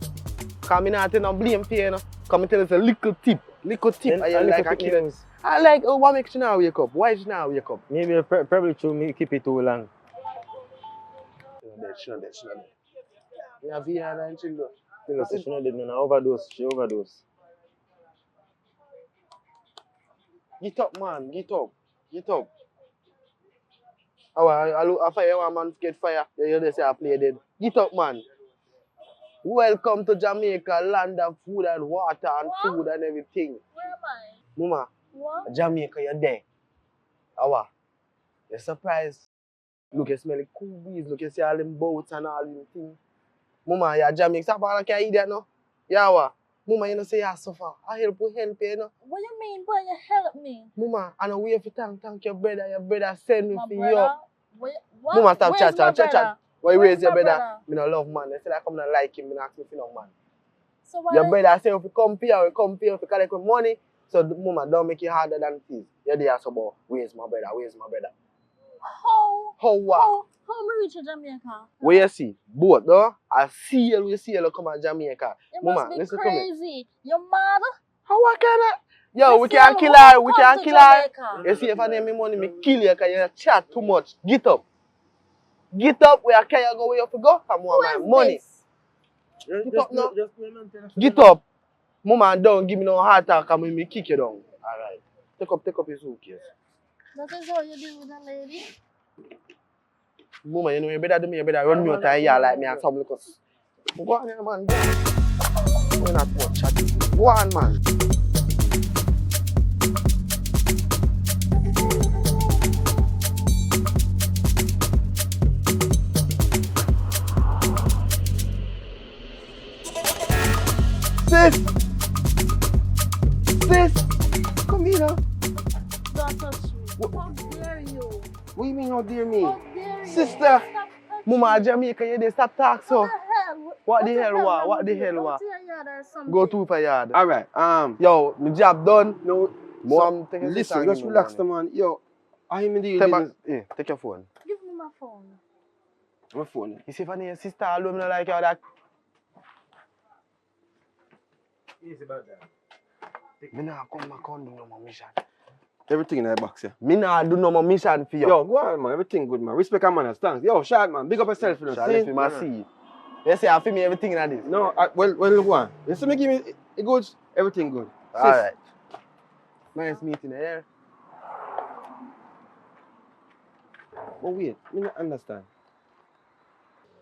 Cause me not take no blame for you, you know. Come and tell us a little tip, and you like a kid. I like, oh, what makes you now wake up? Why you now wake up? Maybe probably true me keep it too long. She not dead. We have VR and chill though. You know, so she not did no overdose. She overdose. Get up, man, get up. Oh, I fire one man get fire. You just say I play dead. Get up, man. Welcome to Jamaica, land of food and water and food and everything. Where am I? Mama, What? Jamaica, you're there. Awa, you're surprised. Look, you smell the cool breeze. Look, you see all them boats and all them things. Mama, you're Jamaica. Stop all can eat that, no? Yeah, awa. Mama, you know say you suffer. I help you, you know. What you mean, boy? You help me. Mama, I know we have to thank your brother. Your brother send me My for brother? you. What? Mama, stop Where's my chat. brother? Why you Where's raise your my brother? brother? Me no love man. They say I come not like him. Me not ask me for no man. So why Your the- brother say if you come here, if you collect money. So mama, don't make it harder than it is. You're there so about, where's my brother? How what? How me reach Jamaica? Where you see? Boat, though. I see you come to Jamaica. You Mama, must be listen to me. crazy. You're mad. How what can I? Yo, You we feel can kill who her. We come can to kill her. Jamaica? You see, if I name me money, me kill you because you chat too much. Get up. Get up where can you go where you have to go? Come Who on, my is money. this? Get up now. Get up. Mama, don't give me no heart attack and me kick you down. Alright. Take up your suitcase. That is how you deal with a lady. Mama, you know you better do me, you better run me out of here like me and some because. Go on here, man. Go on. We're not much chatting. Go on, man. Sis! Come here. Don't touch me. What? How dare you? What you mean, how dare me? How dare you? Sister. Stop touching Mama, me. Jamaica, you dey stop talk so. What the hell? What the hell, what? wrong What with the you? hell, Go what? to your yard or something. Go to for yard. Alright, Yo, my job done. no, Mom, take your sister listen, and just give me relax, money. man. Yo, I am in the Take my, business. take your phone. Give me my phone. My phone. You see if I need your sister alone, me like how that. Easy about that. Me nah come back on do no more mission. Everything in that box, yeah. Me nah do no more mission for you. Yo, go on, man. Everything good, man. Respect and manners. Thanks. Yo, shot, man. Big up yourself, you know. Shall I See? my see? You say I feel me everything in this. No, well, go on. You see me give me it good, everything good. Sis, Alright. Nice meeting you, yeah? but wait, me not understand.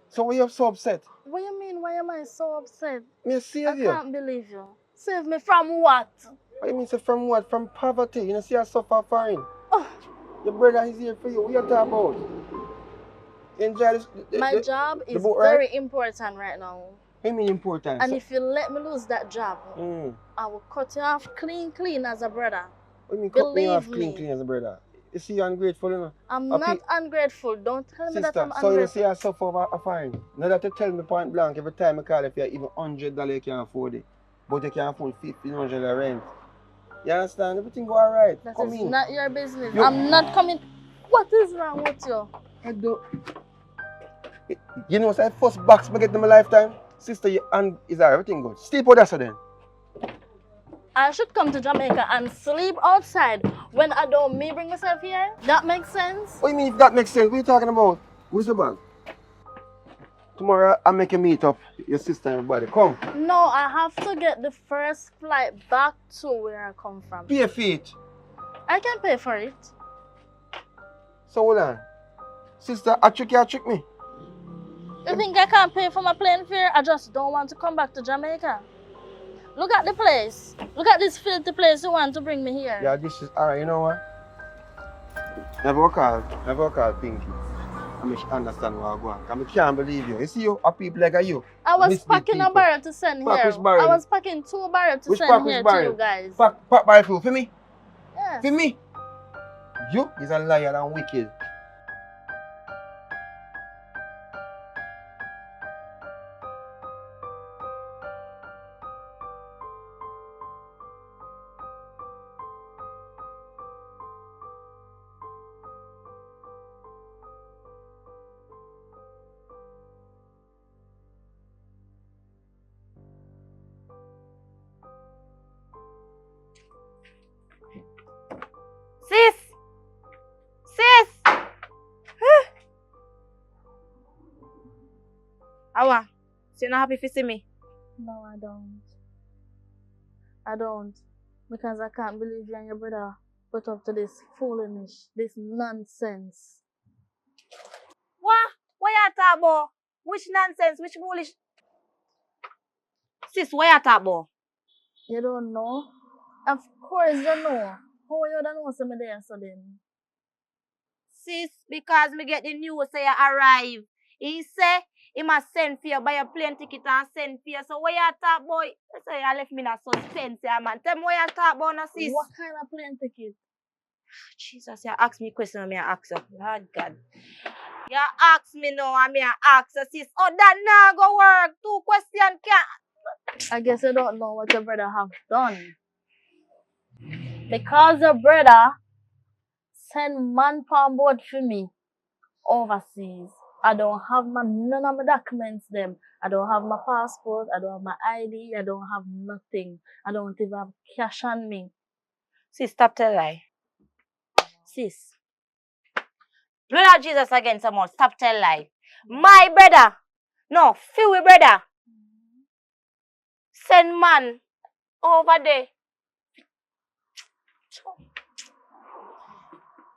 So why you so upset? What you mean? Why am I so upset? Me I save you. can't believe you. Save me from what? What you mean say from what? From poverty. You know, see I suffer fine. Oh. Your brother is here for you. What you talking about? You enjoy this? My job is boat ride? very important right now. What you mean important? And if you let me lose that job, I will cut you off clean as a brother. What you mean cut me off believe me. clean as a brother? You see you ungrateful, you know? I'm A not pe- ungrateful. Don't tell me that Sister, I'm so you ungrateful. see I suffer over a fine. Now that you tell me point blank, every time I call if you even $100 you can't afford it. But you can afford $1,500 rent. You understand? Everything go alright. That Come is in. not your business. You- I'm not coming. What is wrong with you? I don't. You know, say first box I get in my lifetime. Sister, you and is that everything good? Sleep with us then. I should come to Jamaica and sleep outside when I don't me bring myself here. That makes sense. What do you mean if that makes sense? What are you talking about? Where's the bag? Tomorrow I'll make a meet up, your sister and everybody. Come. No, I have to get the first flight back to where I come from. Pay feet. I can pay for it. So hold on. Sister, I trick you, trick me. You think I can't pay for my plane fare? I just don't want to come back to Jamaica. Look at the place. Look at this filthy place you want to bring me here. Yeah, this is alright, you know what? Never call Pinky. I mean, she understand what I'm going. I can't believe you. You see you, a people like you. I was packing a barrel to send Pack here. which barrel? I was packing 2 barrels to Which send pack, here which barrel? to you guys. Pack barrel for me? Yes. For me? You is a liar and wicked. Sis! Sis! Awa, so you're not happy to see me? No, I don't. I don't. Because I can't believe you and your brother put up to this foolishness, this nonsense. What? What you talk about? Which nonsense? Which foolish? Sis, what you talk about? You don't know? Of course you know. How you don't know some there so then? Sis, because me get the news say you arrive. He say he must send for you, buy a plane ticket and send for you. So what you talk about? You say you left me in a suspense, yeah, man. Tell me what you talk about now, sis. What kind of plane ticket? Jesus, you ask me a question and me I ask you. Lord God. You ask me now and me I ask you, sis. Oh, that now go work. 2 questions can't. I guess you don't know what your brother have done. Because your brother send man on board for me overseas. I don't have none of my documents them. I don't have my passport, I don't have my ID, I don't have nothing. I don't even have cash on me. Sis, stop telling lie. Sis. Blood of Jesus again, someone. Stop telling lie. My brother. No, few brother. Send man over there.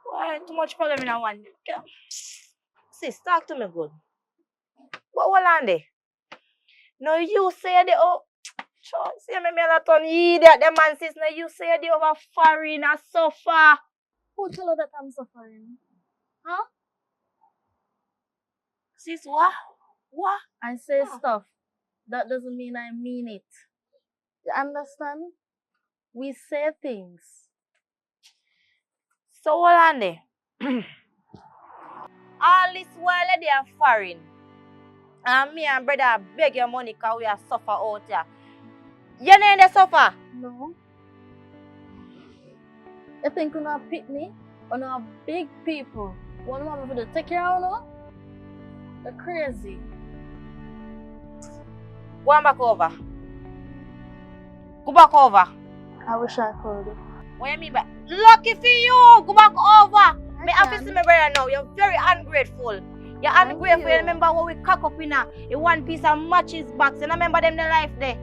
Why too much problem in that one? Sis, talk to me good. What on there? No, you say the see me a ton idiot, the man sis. No, you say the over foreign and so far. Who tell you that I'm suffering? Huh? Sis, what? What? I say stuff. That doesn't mean I mean it. You understand? We say things. So what on there? All this while they are foreign. And me and brother beg your money because we are suffer out here. You know they suffer? No. You think you not pick me? Or not big people? One mama for the take care of you? You're crazy. Go on back over. Go back over. I wish I could. What you mean by lucky for you? Go back over. Me have to see my brother now. You're very ungrateful. You're ungrateful. You remember when we cock up in a one piece of matches box. You remember them the life there?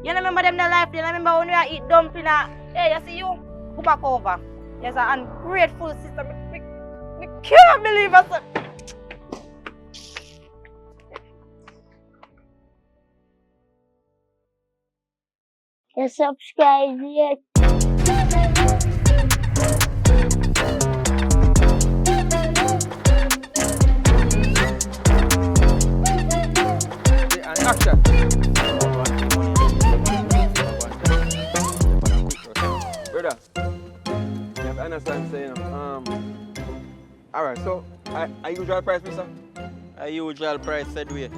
You remember them the life there? You remember when we eat dumpling? Hey, you see you? Go back over. You're an ungrateful sister. Me can't believe it. You subscribe yet? Action. Brother, you have to understand, say, alright, so, a usual price, mister? A usual price said way.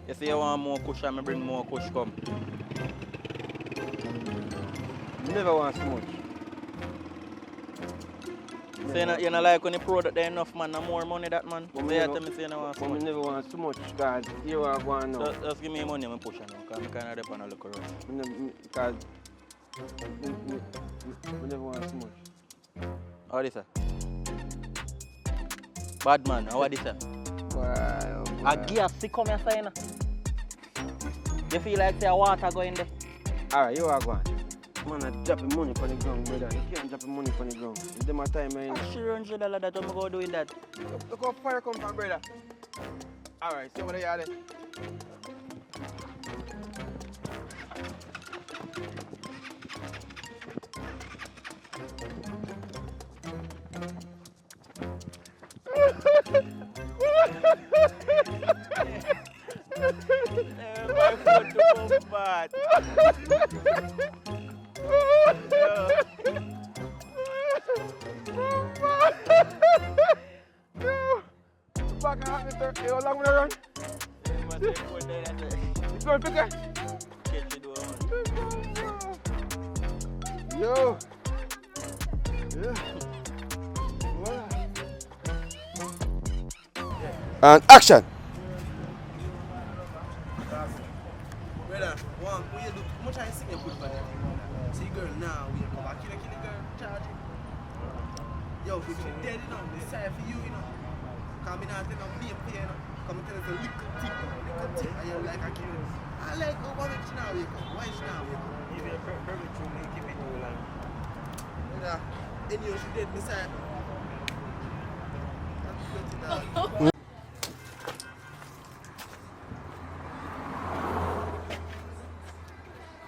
You say you want more kush, I bring more kush come. Never want so much. So you know like when you product there enough man, no more money that man. So you tell me say you don't want so much. Never want so much, because here I go on now. Just give me money and push it now, because I kind of depend on the look around. Because I never want so much. How this sir? Bad man, how this sir? Wow. I gear sick come here saying. You feel like say water go in there? Alright, you are going. Man, I drop money for the ground, brother. You can't drop money for the ground. It's them a time, man. $300 that I'm going to do with that. Look how far come from, brother. Alright, so what are you at? My foot to move bad. Back and me, sir. How long will I run? It's going quicker. Yo. Yeah. Wow. And action. Brother, what you do? How much I sing a good for that? See girl now, we come back, kill a girl, charge it. Yo, if she dead, you know, it's sad for you, you know. Come in and tell them, be a pain, you know. Come and tell us a little tip, and you're like, I kill it. I like, oh, why is she now wake up? Why is she now wake up? Even probably true me keep it too long. Brother, anyway, she dead, me say.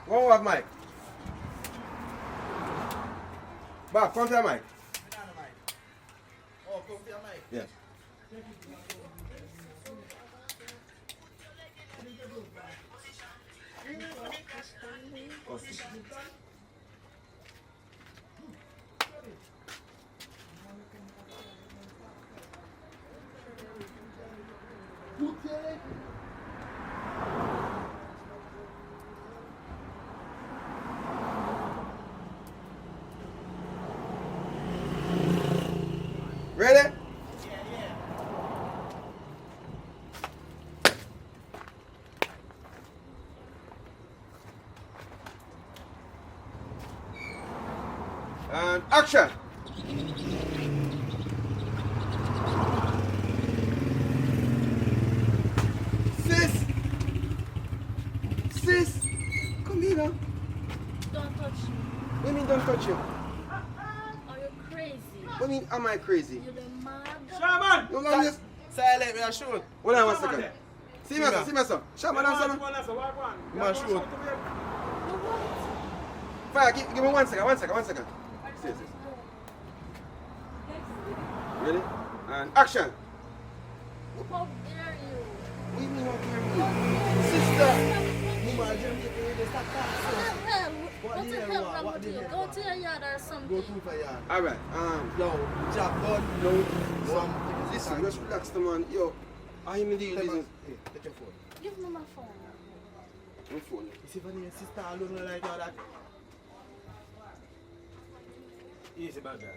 One more mic. Back, come to the mic. Oh, come to your mic. Yeah. Ready? And action. Sis, come here now. Don't touch me. What do you mean don't touch you? Are you crazy? What do you mean am I crazy? You're the mad. Shaman! You know this? Silent, me a shoot. Hold on 1 second. See me, sir. See me, sir. Shaman, answer now. Me a shoot. Fire, give me 1 second. 1 second. 1 second. Yes. Ready? And action. How dare you? What do you mean how dare me? Sister. Mama, Jamaica, you stop talking. What the hell wrong with you? Go to your yard or something. Go to the yard. Alright, Yo, Jack, God, no. listen, just relax the man. Yo, I am in the business. Hey, take your phone. Give me my phone. My phone. You see when your sister alone like that? Easy about that.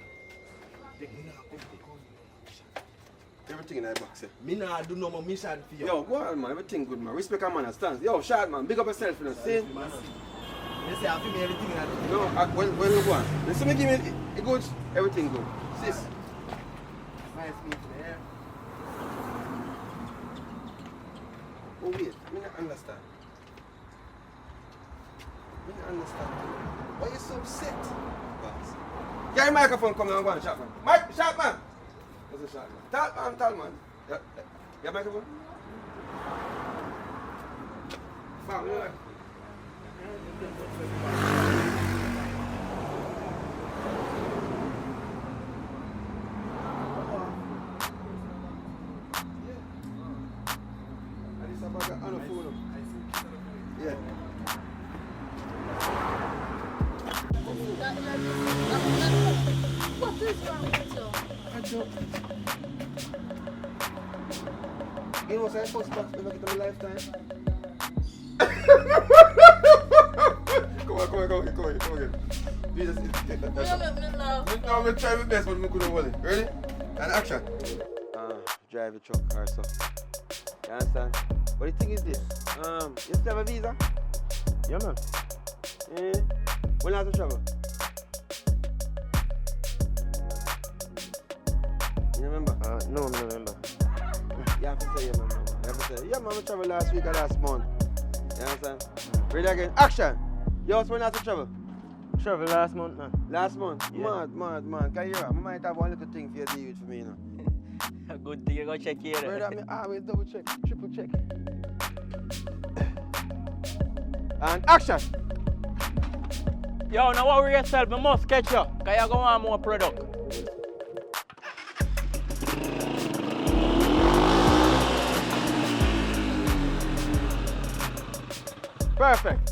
Everything in that box, eh? Me nah do no more mission for you. Yo, go on, man. Everything good, man. Respect a man, stands. Yo, shot, man. Big up yourself, you know. See? You say I feel me everything in that. No, when you go on. Listen, me give me it good. Everything good. Sis. Nice meeting you there. Oh, wait. Me not understand. Me not understand. Why you so upset? Boss. Get your microphone, come here and go on, shot, man. Mike, shot, man. What's a shot, man? Tall, man. Your microphone? Fam, you like? Yeah. What is wrong with you? You know what's that first box never get in my lifetime? Come on again. Jesus, take that. You make me laugh. I'm going to try my best, but I couldn't hold it. Ready? And action. Drive a truck or so. You understand? But the thing is this. You still have a visa? Yeah, man. Eh? When last you travel? You remember? No, I remember. You have to say, yeah, man. You have to say, yeah, man, I traveled last week or last month. You understand? Ready again. Action! Yo, when last you travel? Travel last month, man. Last month? Yeah. Mad. Can you hear? I might have one little thing for you to deal with for me, you know. Good thing you go check here. Brother, me always double check, triple check. And action! Yo, now worry yourself, I must catch you. Because you go want more product. Perfect.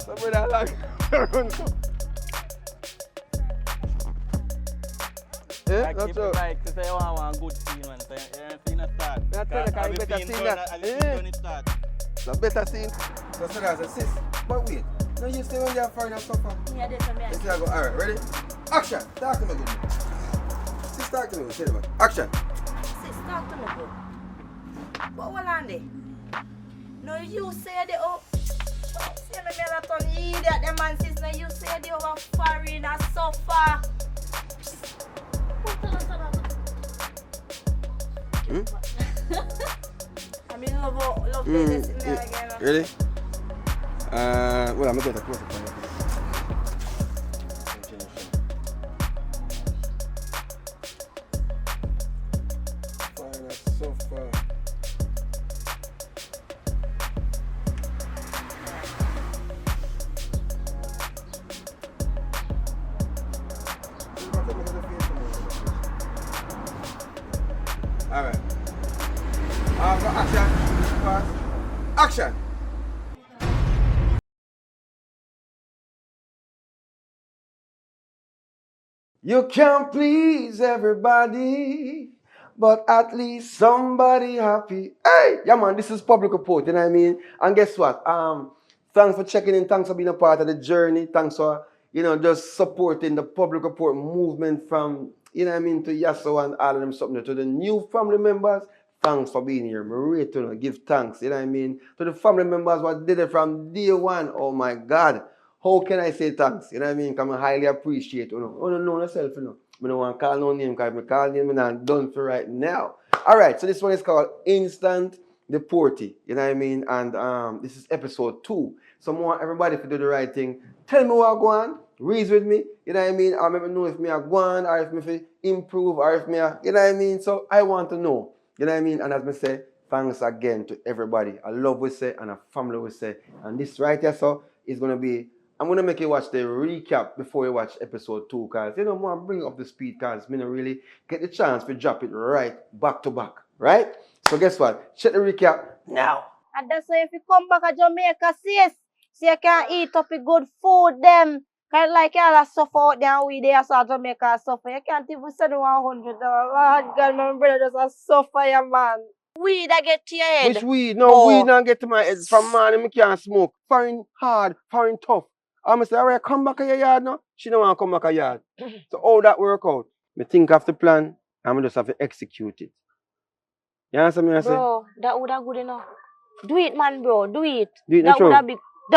So brother, like, yeah, Like that's keep all. it like to say you want one good scene, man. So you ain't seen a start. I tell you, Have you better seen see done that. have you seen done it start? The better scene. That's what I said, sis. But wait, no, you say when you're foreign and suffer. Yeah, this one, yeah. Let's see how go. Alright, ready? Action! Talk to me again. Sis, talk to me. Say it about. Action! Sis, talk to me good. But hold on there. No, you say the oh. See me a lot on idiot, the man sis. No, you say the over foreign and suffer. I mean, love this in there again. Ready? Well, I'm going to close it. So far. Alright. Action. Fast. Action. You can't please everybody, but at least somebody happy. Hey, yeah man, this is public report, you know what I mean? And guess what? Thanks for checking in, thanks for being a part of the journey, thanks for, just supporting the public report movement from, you know what I mean, to Yasso and all of them something. To the new family members, thanks for being here. Me rate to give thanks, you know what I mean? To the family members what did it from day one, oh my God. How can I say thanks? You know what I mean? Because I highly appreciate you. I don't know yourself, I don't want to call no name because if I call name, I'm not done for right now. Alright, so this one is called Instant Deportee. You know what I mean? And this is episode 2. So I want everybody to do the right thing. Tell me what I go on. Reason with me. You know what I mean? I never know if me I go on or if me improve or if me you know what I mean? So I want to know. You know what I mean? And as I say, thanks again to everybody. I love we say and a family we say. And this right here so is going to be I'm going to make you watch the recap before you watch episode 2 because, I want to bring up the speed because I don't really get the chance to drop it right back to back, right? So guess what? Check the recap now. And that's why if you come back to Jamaica, sis, so you can eat up the good food, them. Kind of like you all suffer out there and we there, so Jamaica suffer. You can't even send $100. Lord God, my brother just suffer, yeah, man. Weed that get to your head. Which weed? No, weed not get to my head. From morning, I can't smoke. Foreign hard, foreign tough. I'm say, alright, come back to your yard now. She don't want to come back to your yard. So how that work out? Me think of the plan, and I just have to execute it. You understand me? I say? Bro, that would have good enough. Do it, man, bro. Do it. Do it That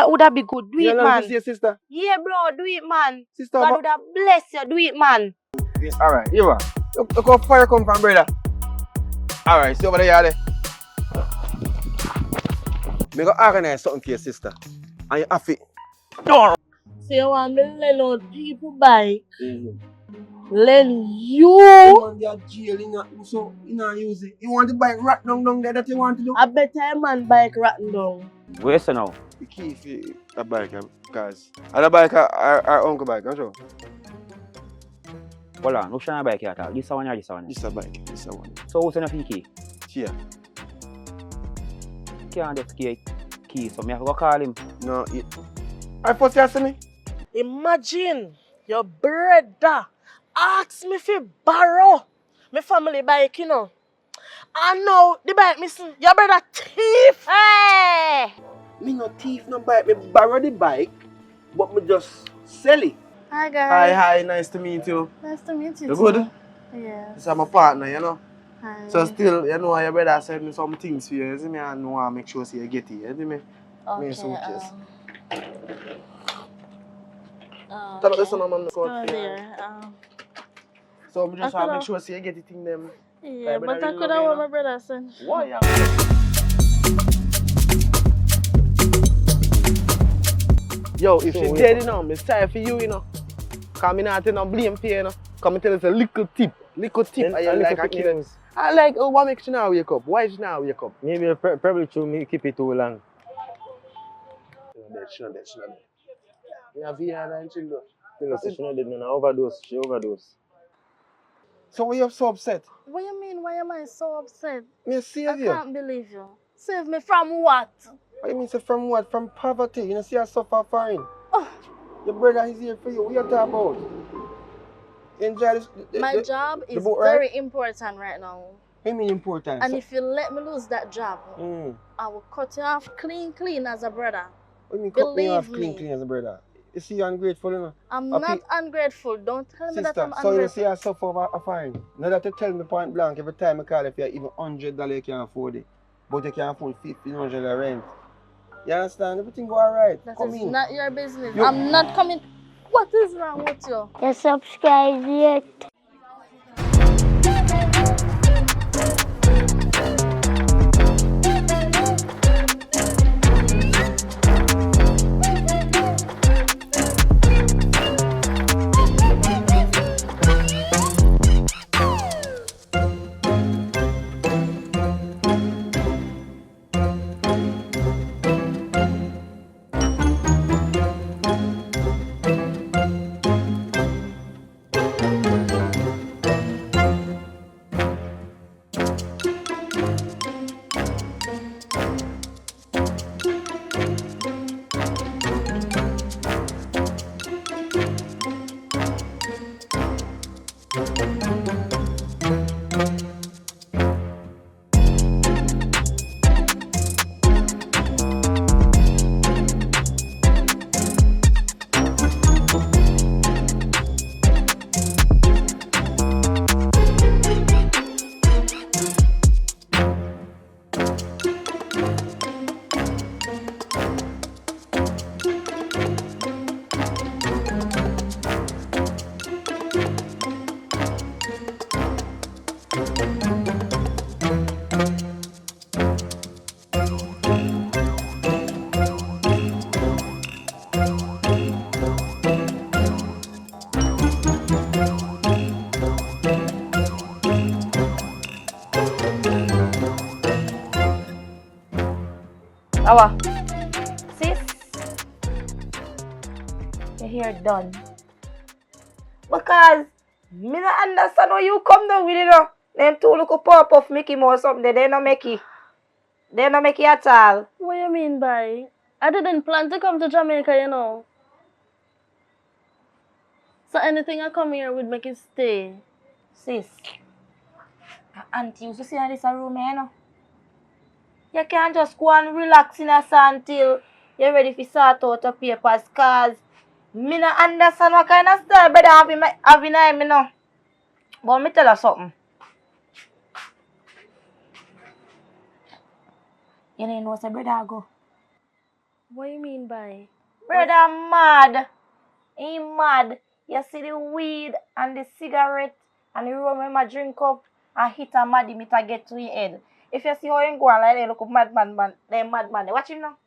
would have be good. Do it, man. You sister? Yeah, bro. Do it, man. Sister, God would have bless you. Do it, man. Yes, alright, you are. Look how fire come from, brother. Alright, see over the yard. Me go organize something for your sister. And you have it. So you want me to lend out people bike? Lend you? You want your jail so you not use it. You want the bike rat down there that you want to do? I bet a man bike ratting down. Where's it now? The key for a bike, because the bike our uncle bike, I'm sure. Hold on, which one bike you at? This one or this one? This is a bike, this is a one. So who's in the key? Here. Can't just key, so me have to go call him. No, I first you ask me? Imagine your brother ask me for borrow my family bike, And now the bike missing. Your brother thief. Hey! Me no thief, no bike. Me borrow the bike, but me just sell it. Hi guys. Hi, nice to meet you. Nice to meet you. You good? Yeah. This is my partner, Hi. So still, your brother sent me some things for you, see me, and I want to make sure you get it, you see me? Okay. Tell us some man Oh dear. So I just want to make sure you get it in them. Yeah, but I could have what my brother said. Why? Yo, if So she wake dead, up. you know, I'm sorry for you, you know. Cause me not take no blame for you, you know. Come and tell us a little tip. Little tip. Then I a little like a tip kid. means I like, oh, what makes you now wake up? Why is you now wake up? maybe probably true me keep it too long. She not dead. We have VR and chill though. You know, so she not did no overdose. She overdose. So why you so upset? What you mean? Why am I so upset? Me I save you. can't believe you. Save me from what? What you mean say from what? From poverty. You know see I suffer foreign. Oh, Your brother is here for you. What you talking about? You enjoy this, my job the is boat ride? very important right now. What you mean important? And So- if you let me lose that job, I will cut you off clean as a brother. What you mean cut me off Believe me. clean as a brother? You see you ungrateful, you know? I'm A not ungrateful. Don't tell me that Sister, I'm so you see ungrateful. I suffer over a fine. Now that you tell me point blank, every time I call if you even $100 you can't afford it. But you can afford $1,500 rent. You understand? Everything go alright. That Come is in. not your business. You- I'm not coming. What is wrong with you? You subscribe yet? Awa. Sis? Your hair done. Because me not understand why you come down with it, you know. Them two look pop off Mickey Mouse something. They not make it. They not make it at all. What you mean by? I didn't plan to come to Jamaica, you know. So anything I come here would make it stay. Sis. Auntie used to sit in this room, you know. You can't just go and relax in a sun until you're ready to sort out your papers. Cause me not understand what kind of style brother having him, you know. But me tell you something. You know what's a brother go? What you mean by? Brother mad. He mad. You see the weed and the cigarette and the rum him a drink up and hit a mad him it a get to his head. If you see how him go on like that, look up madman, they madman. Watch him now.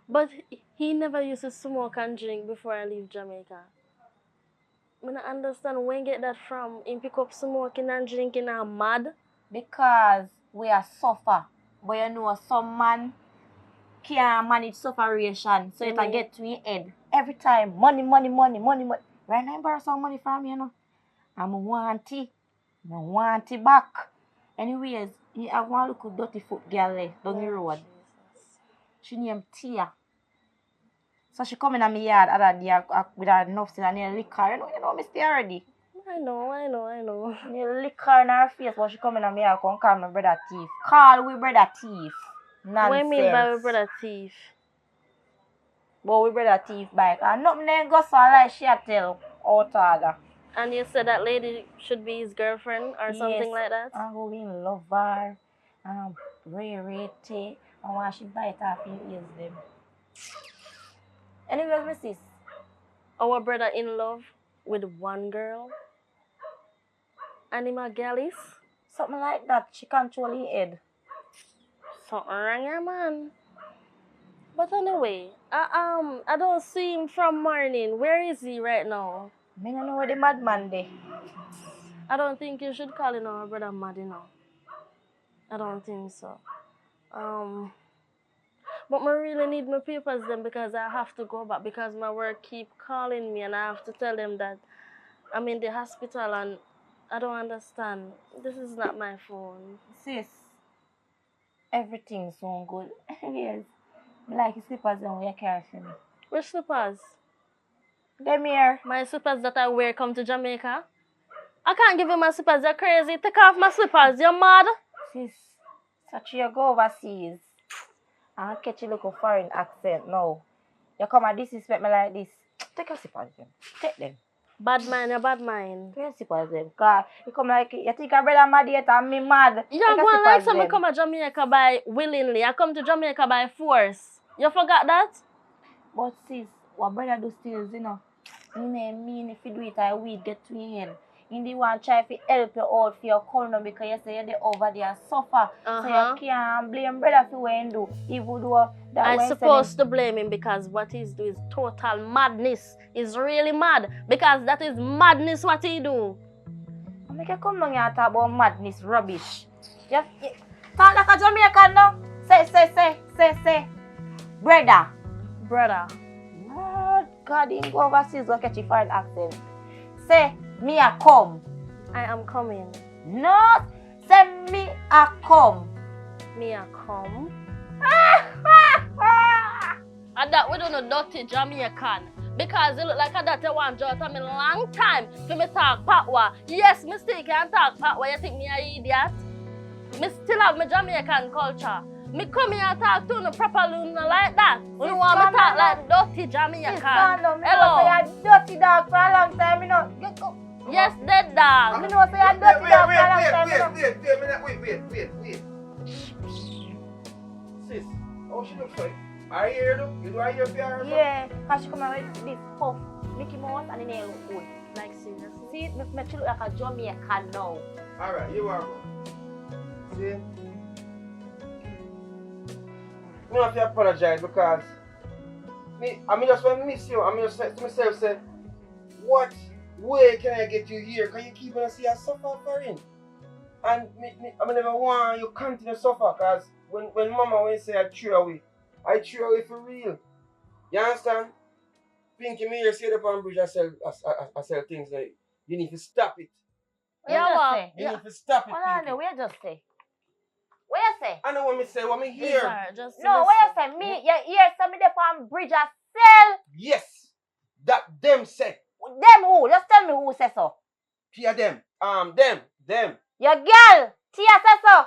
But he never used to smoke and drink before I leave Jamaica. I don't understand where he get that from. He pick up smoking and drinking and mad. Because we are suffer. But you know some man can't manage sufferation. So it a get to his head. Every time money. Right now I borrow some money from you, you know. And I want it back. Anyways, he have one little dirty foot girl there down the road. She named Tia. So she come in my yard other day with her nuffs and her liquor. You know me stay already. I know. Her liquor in her face, but she come in my yard come call my brother thief. Call we brother thief. Nonsense. What you mean by we brother thief? But we brother thief bike. And nothing then go so like she a tell out order. And you said that lady should be his girlfriend or something like that? And go in love her. Rate. And when she bite off you ears them. Anyways, my sis. Our brother in love with one girl. And him a gallis? Something like that. She control his head. Something wrong here, man. But anyway, I don't see him from morning. Where is he right now? Me no know where the madman dey. I don't think you should call our brother mad, I don't think so. But I really need my papers then because I have to go back because my work keep calling me and I have to tell them that I'm in the hospital and I don't understand. This is not my phone. Sis, everything's so good. Yes. Me like your slippers and you carry for me. Which slippers? Them here. My slippers that I wear come to Jamaica? I can't give you my slippers, you're crazy. Take off my slippers, you're mad? Sis, such you go overseas. I'll catch you look a foreign accent now. You come and disrespect me like this. Take your slippers them. Take them. Bad mind, you're bad mind. Take your slippers them. Cause you come like you think a brother mad yet and me mad. You're going like someone come to Jamaica by willingly. I come to Jamaica by force. You forgot that? But sis, what brother do still, you know. You mean if you do it, I will get to him. In the one try to help you out for your corner because you say you're over there suffer. So you can't blame brother for what you do. Even though that I'm supposed to blame him because what he's doing is total madness. He's really mad because that is madness what he do. I make you come down here and talk about madness rubbish. You talk like a Jamaican now. Say. Brother. God, he go overseas go catch you for an accent. Say, me a come. I am coming. No, say me a come. Me a come. And that we don't know dirty Jamaican. Because it look like a dirty one just a long time for me talk Patwa. Yes, me still can talk Patwa. You think me a idiot? Me still have my Jamaican culture. Me come here and talk to you properly like that. You want me talk like dirty Jamaican. Hello. You dirty dog for a long time, you know. Yes, dead dog. I know say you dirty dog for a long time, Wait. Sis, how she looks like? Are you here though? You do I hear for her? Yeah, because she come out with this puff, Mickey Mouse and the nail look good. Like seriously. See, it makes you look like a Jamaican now. Alright, you are good. See? I have to apologize because I just want to miss you. I just say to myself, say, what way can I get you here? Can you keep on see us suffer for him? And I never want you continue to suffer because when mama say I threw away for real. You understand? Pinky me here say the palm bridge I sell things like you need to stop it. Yeah, you need to stop it. Hold on, what you just say? What you say? I know what me say, what me hear. No, what you say? Me, you hear somebody from bridge a sell? Yes, that them say. Them who? Just tell me who says so. Tia them. Them. Your girl, Tia says so.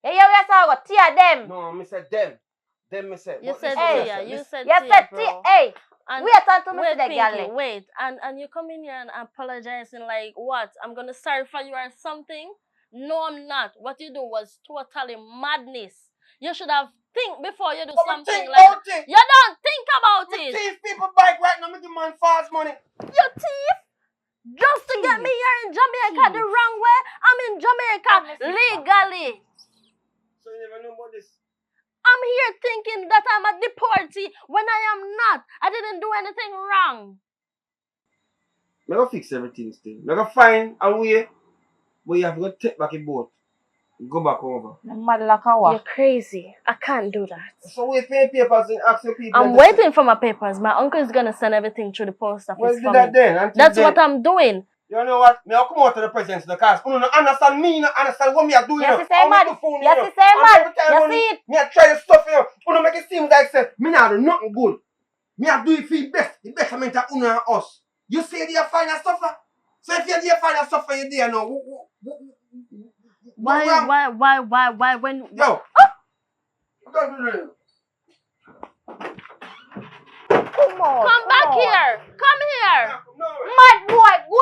You hear what you say? Tia them. No, me said them. Them me said. You said Tia. You said Tia. Hey. And wait until me see the girl. Wait, and you come in here and apologizing like what? I'm gonna sorry for you or something? No, I'm not. What you do was totally madness. You should have think before you do something like that. You don't think about it. Thief people bike right now, making man fast money. You thief? Just to get me here in Jamaica the wrong way? I'm in Jamaica legally. So you never knew about this? I'm here thinking that I'm a deportee when I am not. I didn't do anything wrong. I'm going to fix everything still. I'm going to find a way where you have to go take back a boat. Go back over. You're crazy. I can't do that. So wait for your papers and ask your people. I'm waiting for my papers. My uncle is going to send everything through the post office. Well, do that then. That's what I'm doing. You know what? I'll come out to the president's because you don't understand me, you don't understand what me are doing. Yes, you say mad. Yes, you say mad. You see it? Me I try to stuff here. You don't make it seem like say me not do nothing good. Me I do it for the best. The betterment of Uno and us. You say they find a suffer. So if you're there find a suffer, you're there now. Why when Yo. Don't do that. Come back here. Come here. No. Mad boy, go.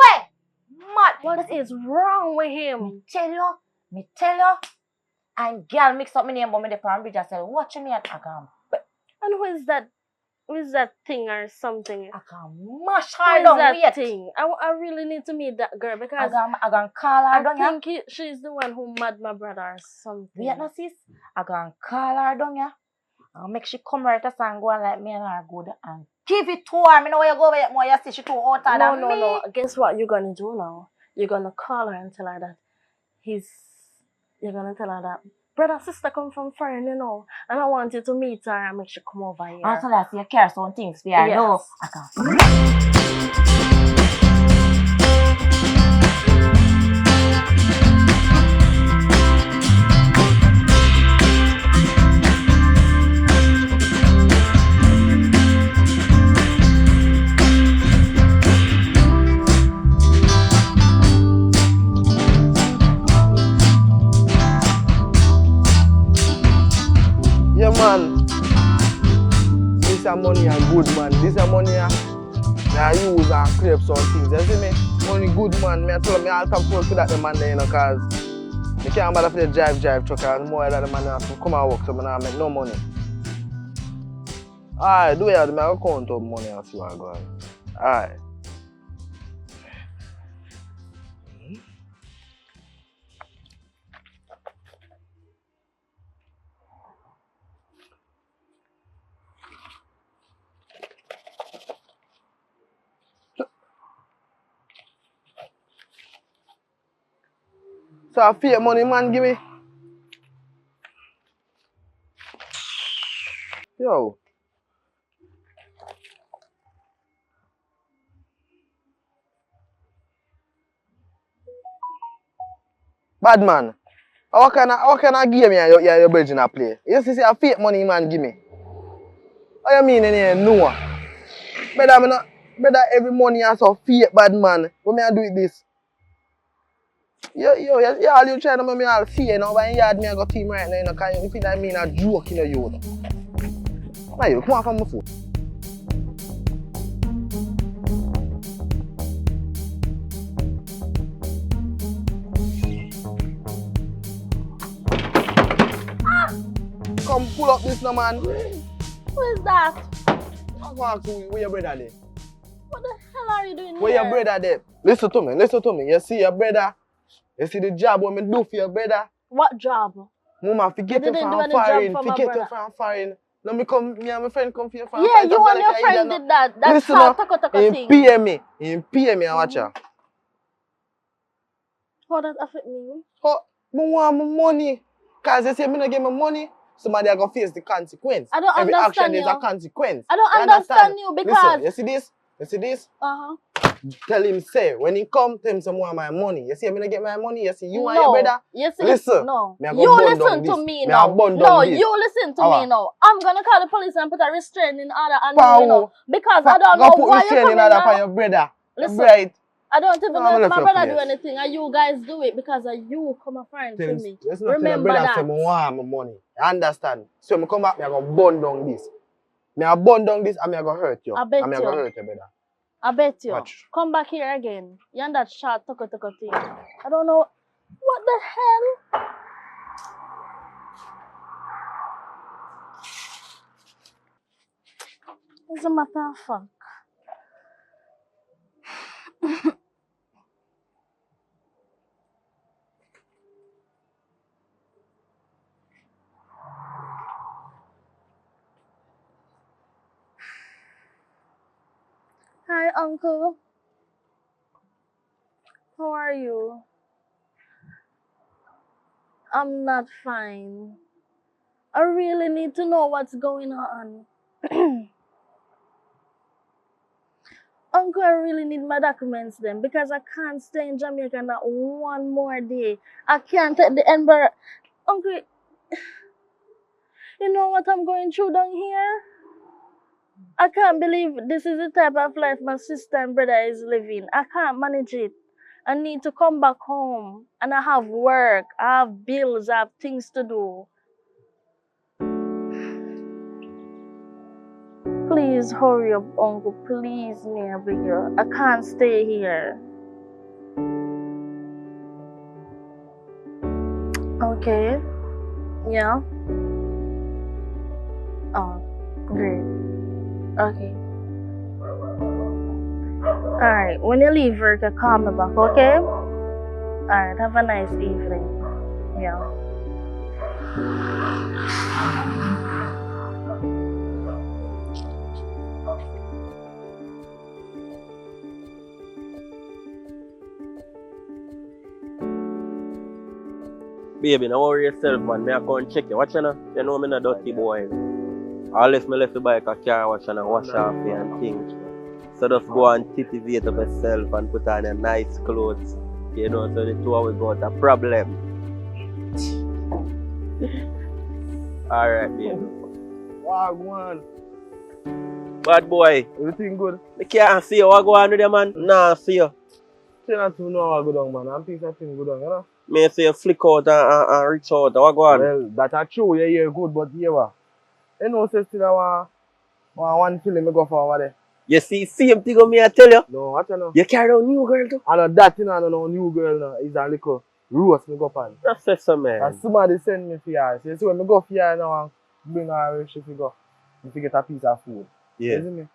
Mad. What is wrong with him? Me tell you. And girl mix up my name but me the palm bridge I said, watch me at Agam. And who is that? Who is that thing or something? I can mash Who her is down. that thing? I really need to meet that girl because I can call her down. I think she's the one who mad my brother or something. Wait no sis. I can call her down ya. I'll make she come right us and go and like me and her good and give it to her. Me know where you go with it more. You see she too older than me. No. Guess what you're gonna do now? You're gonna call her and tell her that you're gonna tell her that brother, sister come from foreign, you know, and I want you to meet her and make she come over here. Also, like, you care some things for her. Yes. No, I can't. Yeah, man. This a money a good man. This a money a use and crave some things. You see me? Money good man. Me I tell me I'll come forward to that the man there, you know, cause me can't bother for the drive truck and more than the man have to come and work so me not make no money. Alright, do it. Me I go count up money and see what I go on. Alright. So I fake money man give me. Yo. Bad man. What kind of game your bridging a play? You see a fake money man give me. What you mean in here? No. Better every money has a fake bad man. What me I do with this? Yo, all you trying to make me all see you know, but in yard me I got team right now, you know, cause you feel like me a joke in you know. Now you come on from my foot. Come pull up this now, man. Who is that? I'm going to ask you, where your brother there? What the hell are you doing Where here? your brother there? Listen to me. You see your brother? You see the job what me do for your brother? What job? Mama, forget you didn't do from any job foreign. for my Forget you brother. from foreign. Now me and my friend come for you from Yeah, foreign. you and your friend did that. That's Listen how now, Tako he thing. pay me and watch her. How does that affect me? Oh, I want my money. Cause they say me not get my money, somebody are gonna face the consequence. I don't Every understand action is you. a consequence. I don't You understand you because... Listen, you see this? Uh-huh. Tell him say, when he come, tell him some more of my money. You see me not get my money, you see you and No. your brother. You see, listen, no. me a go You burn listen down to this. me Me now. a burn No, down this. you listen to How me now. I'm gonna call the police and put a restraining order on Pow. you, you know. Because I don't Go know put why you're restraining coming order for now. your brother. Listen. Right. I don't even No, know I'm if left my your brother do place. anything and you guys do it because of you come a friend Tell to him, me. let's not tell your Remember brother that. say I want my money. You understand? So I come back, me I go burn down this. Me I burn down this and me I go hurt you. I bet and me I you. go hurt your brother. I bet you. Watch. Come back here again. You and that short Tako thing. I don't know. What the hell? What's the matter of fuck? Hi, uncle. How are you? I'm not fine. I really need to know what's going on. Uncle, I really need my documents then because I can't stay in Jamaica not one more day. I can't take the Edinburgh. Uncle, you know what I'm going through down here? I can't believe this is the type of life my sister and brother is living. I can't manage it. I need to come back home and I have work, I have bills, I have things to do. Please hurry up, uncle. Please, me, I beg you. I can't stay here. Okay. Yeah. Oh, great. Okay. Alright, when you leave work, you call me back, okay? Alright, have a nice evening. Yeah. Baby, don't worry yourself, man. Me I come check you. Watch you now. You know me not dirty boy. Unless me left the bike a car wash and wash off you and things. So just go and tipivate up yourself and put on your nice clothes. You know, so the two of we got a problem. Alright, baby. Wow, go on. Bad boy. Everything good? I can't see you. What go on with you, man? Nah, see you. Say not to know how good on, man. I'm thinking thing good on, you know? Me say you flick out and reach out. What go on? Well, that's true. Yeah, you're good, but yeah, what? You know, say still I want one film me go for over there. You see, same thing on me, I tell you. No, what you know? You carry on new girl too? I know that, you know, I don't know new girl now. It's a little roast me go on. That's so, man. And somebody send me for her. So you see when me go for her now and bring her where she go. If you get a piece of food. Yeah. You see me?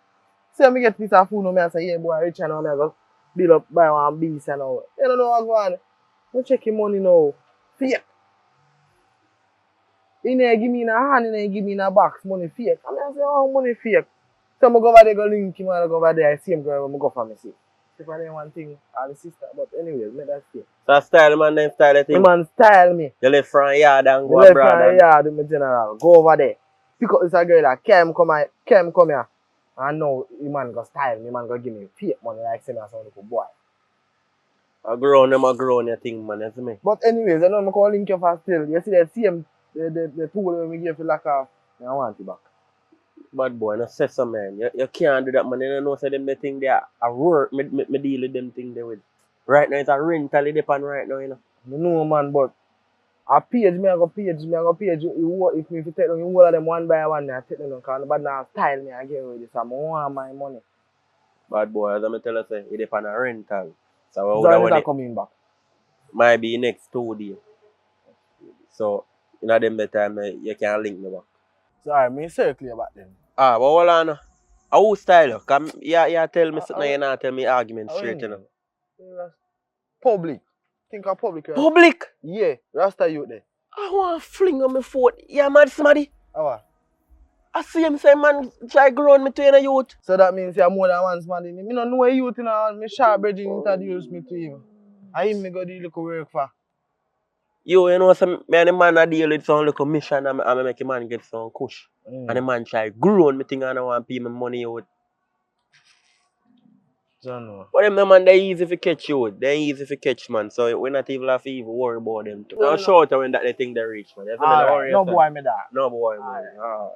See when me get a piece of food now, me I say, yeah boy, rich and now me I go build up buy one beast and all. You don't know what's going on. You check your money now. Fake. He never give me in a hand, he never give me in a box, money fake. I mean, I say, oh, money fake. So I go over there, go link him, and I go over there, I see him girl, I go for me, see. If I didn't want thing, all the sister, but anyways, make that stay. So style man, then style the The thing. man style me. You left from yard and go Left abroad. from yard in my general, go over there. Pick up this girl that came come here. And now, the man go style me, the man go give me fake money like say me as a little boy. I grown your thing, man, you see me? But anyways, I know I'm calling you for still. You see that same, the tool when we give you like a, I want it back. Bad boy, no say so, man. You can't do that, man. You know, say them the thing they are work. Me deal with them thing they with. Right now, it's a rental it depend right now, you know. I know, man, but a page, me I go page. If me take them, you all of them one by one, I take them, because but now style me again with this. I want my money. Bad boy, as I tell you, say, it depend on rental. So, So when coming back? Might be next 2 days. So, in them time, you can link me back. Sorry, me circle back then. Ah, but hold on. How style you? Come, you tell me something, you not tell me argument straight, you know. Public. Think of public. Right? Public? Yeah, Rasta youth there. I want to fling on my foot. Yeah, man, somebody. How? I see him say, man, try grown me to a youth. So that means you're more than one man in him. I don't know a youth in a my sharp brethren introduced me to him. I him me go do little work for. You know, some me and the man I deal with some little mission and I make a man get some kush. And the man try grown me thing and I want to pay my money out. Don't know. But them man, they easy to catch you. They easy to catch, man. So we not even have to even worry about them too. Now show it when that they think they reach, man. Alright, no boy me that. No boy, man. Alright.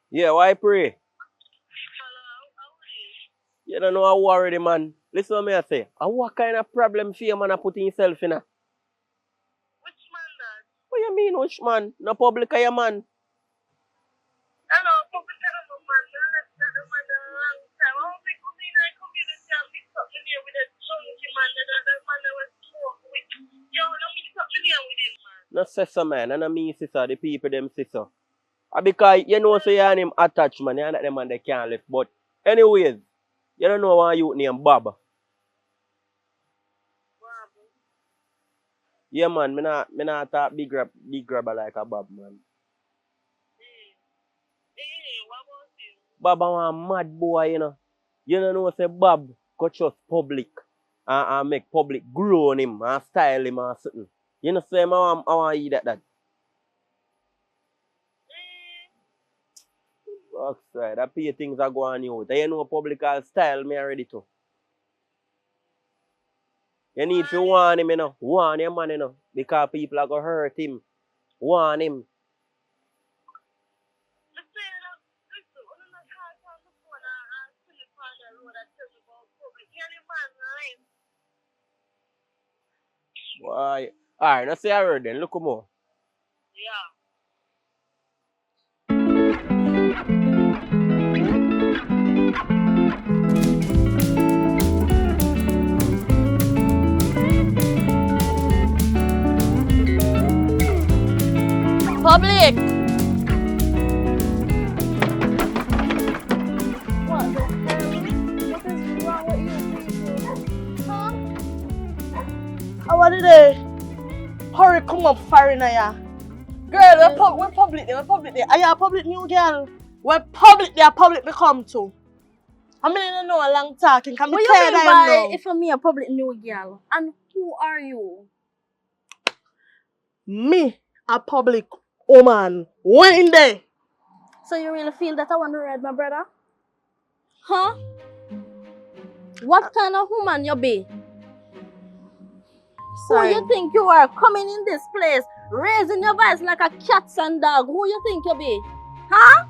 Yeah, why pray? You don't know how worried, man. Listen to me, I say. What kind of problem for you, man, I put in yourself in? Which man that? What you mean, which man? No public, are you, man? Hello, public, I don't know, man. I left that man a long time. I don't think come in the community and mix up the name with that junkie man. That man that was smoke with. Yo, don't mix up the name with him, man. No sister, man. And I mean, sister, the people, them sister. Because you know, so you and him attached, man. You and them man, they can't live. But anyways, you don't know one youth named Bob. Yeah, man. Me not talk big grabber like a Bob, man. What about him? Bob a mad boy, you know. You don't know, say Bob go trust public and make public grow on him and style him and something. You know, say I want to eat that. Right. That pay things are going out. You know public will style me already too. You need to warn him, you know. Warn your man, you know. Because people are going to hurt him. Warn him. Why? Alright, let's say I heard then. Look more. Yeah. Public! what did they hurry come up foreigner ya? Girl, we're public there. Are you a public new girl? We're public there, public we come to. I mean, I don't know a long talking. Can What be you tired mean I by know. if I'm a public new girl? And who are you? Me, a public woman. When there? So you really feel that I want to ride my brother? Huh? What kind of woman you be? Sorry. Who you think you are coming in this place, raising your voice like a cat and dog? Who you think you be? Huh?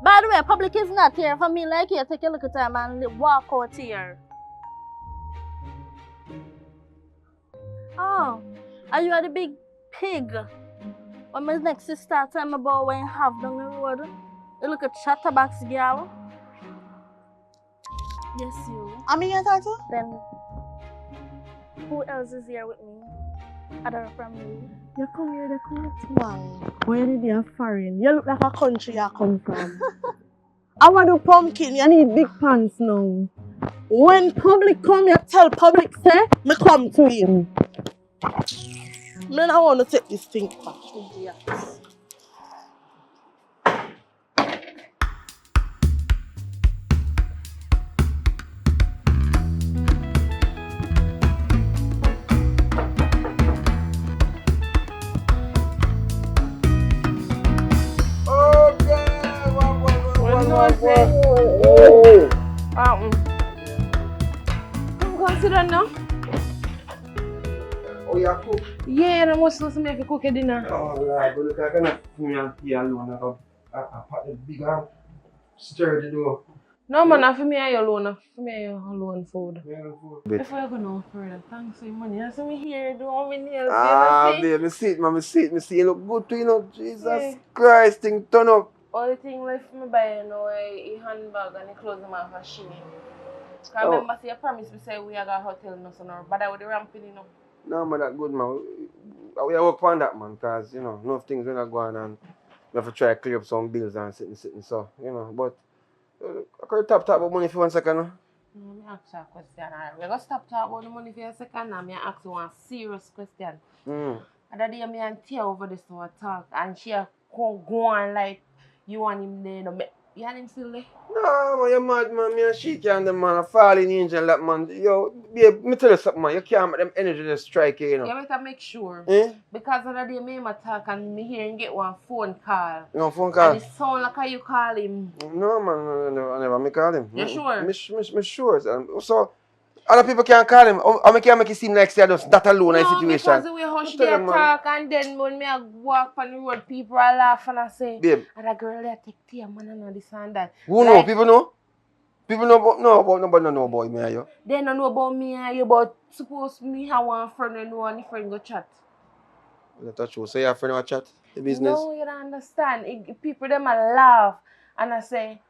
By the way, public is not here. For me like you, take a look at time and walk out here. Oh, are you the big pig? When my next sister tell me about when you have down the road, you look at chatterbox girl. Yes, you. I mean, you talk to? Then, who else is here with me? Other from you? You come here, the court man. Where did you foreign? You look like a country you come from. I want a pumpkin, you need big pants now. When public come, you tell public, say, me come to him. Man, I want to take this thing back. Idiots. Come sit down now. Oh, you cook? Yeah, I must listen if you cook dinner. Oh, Lord, but look, I cannot me and tea alone. I put the big and stir the dough. No, man, not for me and you alone. For me and you alone food. Bit. Before you go no further, thanks for your money. You see me here doing my nails. Babe, me see it, man. Me see you look good too, you know. Jesus Yeah. Christ, thing turn up. All the thing left for me buy, you know, a handbag and the clothes them off a Shein. Because Oh. remember, say you promised me say we are got a hotel no so no, but I would the ramping, you know. No, man, that good, man. We work on that, man, because, you know, enough things when I go on and we have to try to clear up some bills and sitting, so, you know. But I could talk about money for 1 second, no? No, me ask you a question. Alright, we're going to stop talking about the money for a second now. Me ask you one serious question. Mm. And that day me and Tia over this to talk and she go on like you want him there. No, you want him still there? No, man, you're mad, man. Me and she can't, man. A falling angel, that man. Yo, babe, me tell you something, man. You can't make them energy just strike you, you know. You better make sure. Eh? Because the other day me talk and me hear him get one phone call. You know, phone call? And it sound like how you call him. No, man, no, I never me call him. You sure? Me sure. So, other people can't call him. I can't make it seem like say just that alone in No, situation. because the way how she Tell dey them, man. talk and then when me walk on the road, people are laugh and I say, Babe. and that girl there take tea, man, and this and that. Who know? People know? People know about nobody know about me and you. They don't know about me and you, but suppose me have one friend and know and the friend go chat. That's true. So your friend will chat the business? No, you don't understand. People them a laugh and I say,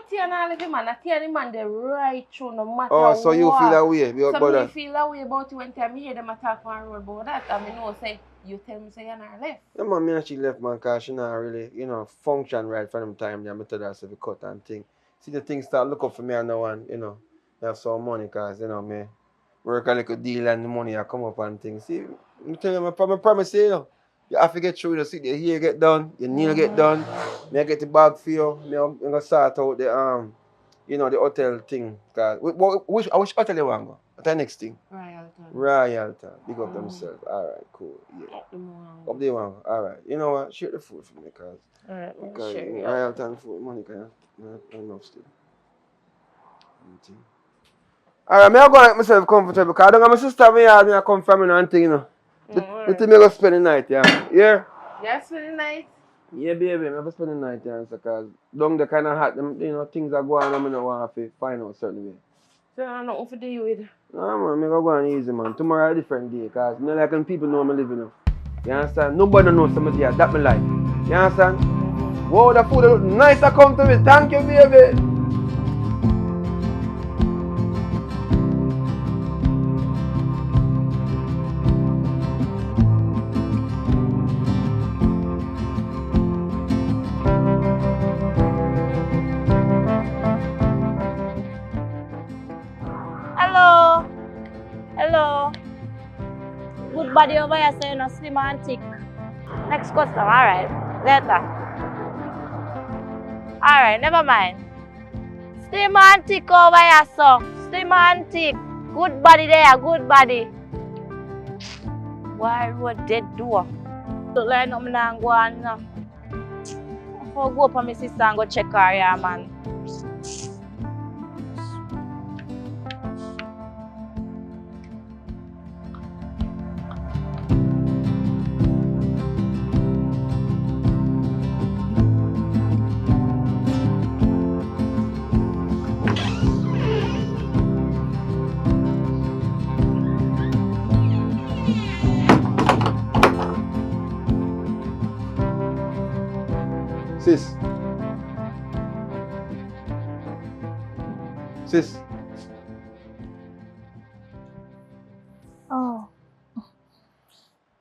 Tea and all of him man, I tell the man they right through no matter Oh, so you what. feel that way So about me that? feel that way about it when time me hear them talk on road about that. And me know say, you tell me say you're not left. Yeah, man, me and she left, man, because she not really, you know, function right for them time. I tell her, so we cut and thing. See, the things start look up for me and now and, you know, I have some money because, you know, me work a little deal and the money I come up and things. See, I tell you, I promise you, you know, you have to get through the city. Here get done, your nail get done. Me I get the bag for you. Me I'm gonna sort out the you know, the hotel thing. Cause which hotel you want to go? What's the next thing? Royalton. Big up themselves. Alright, cool. Yeah. Up there one. Alright. You know what? Share the food for me, cause Royalton food money can not enough still. Alright, me I go make myself comfortable because I don't have my sister me I come from and thing, you know. The thing me go spend the night, yeah. Yeah? Yeah, spend the night. Yeah, baby, I spend the night there because down the kind of hot, them, you know, things are going on, I don't want to find out certain way. So I don't know for deal with. No, man, I go on easy, man. Tomorrow a different day because I like when people know I'm living up. You understand? Nobody knows somebody here. That's my life. You understand? Wow, the food look nice to come to me. Thank you, baby. body over here so you know slim and thick. Next customer, alright. Later. Alright, never mind. Slim and thick over here, so. Slim and thick. Good body there, good body. Why road dead door? Look like nothing now go on now. I'll go up on my sister and go check her here, man. Sis. Sis. Oh,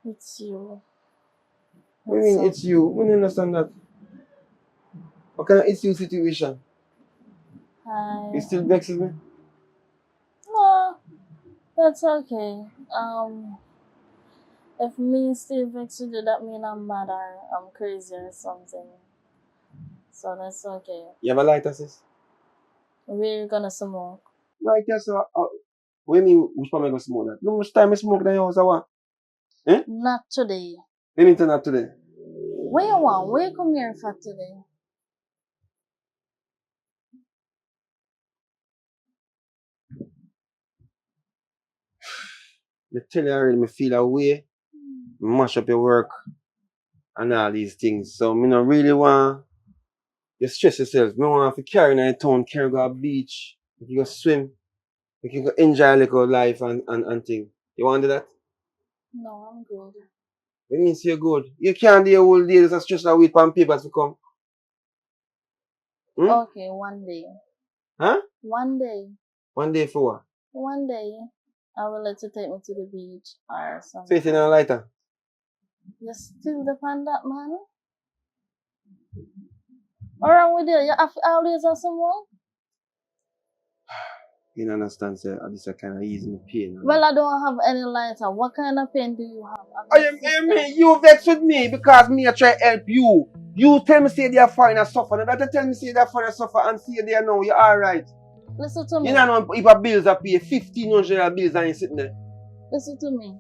it's you. What do you mean it's you? We don't understand that. What kind of it's you situation? You still vexed with me? No, that's okay. If me still vex with you, that mean I'm mad or I'm crazy or something. So that's okay. You have a lighter, sis? We're gonna smoke. Right here, so what do you mean which time I go smoke that? No much time I smoke in your house or what? Eh? Not today. What do you mean not today? What you want? Where you come here for today? I tell you already, I feel a way, mash up your work and all these things. So I don't really want you stress yourself. I want to carry in a town, carry go to the beach, you go swim, you can go enjoy a little life and thing. You want to do that? No, I'm good. What means you're good? You can't do your whole day just stress away on papers to come. Hmm? Okay, one day. Huh? One day. One day for what? One day, I will let you take me to the beach or So something. it's in a lighter. You still depend that man? What wrong with you? You have always have someone? You don't understand, sir. This is kind of easy pain. Well, I don't have any lighter. What kind of pain do you have? You vex with me because me I try to help you. You tell me say they're fine and suffer. You better tell me say they're fine and suffer and say they know you're alright. Listen to me. You don't know if a bills are paid, $1,500 bills and you sitting there. Listen to me.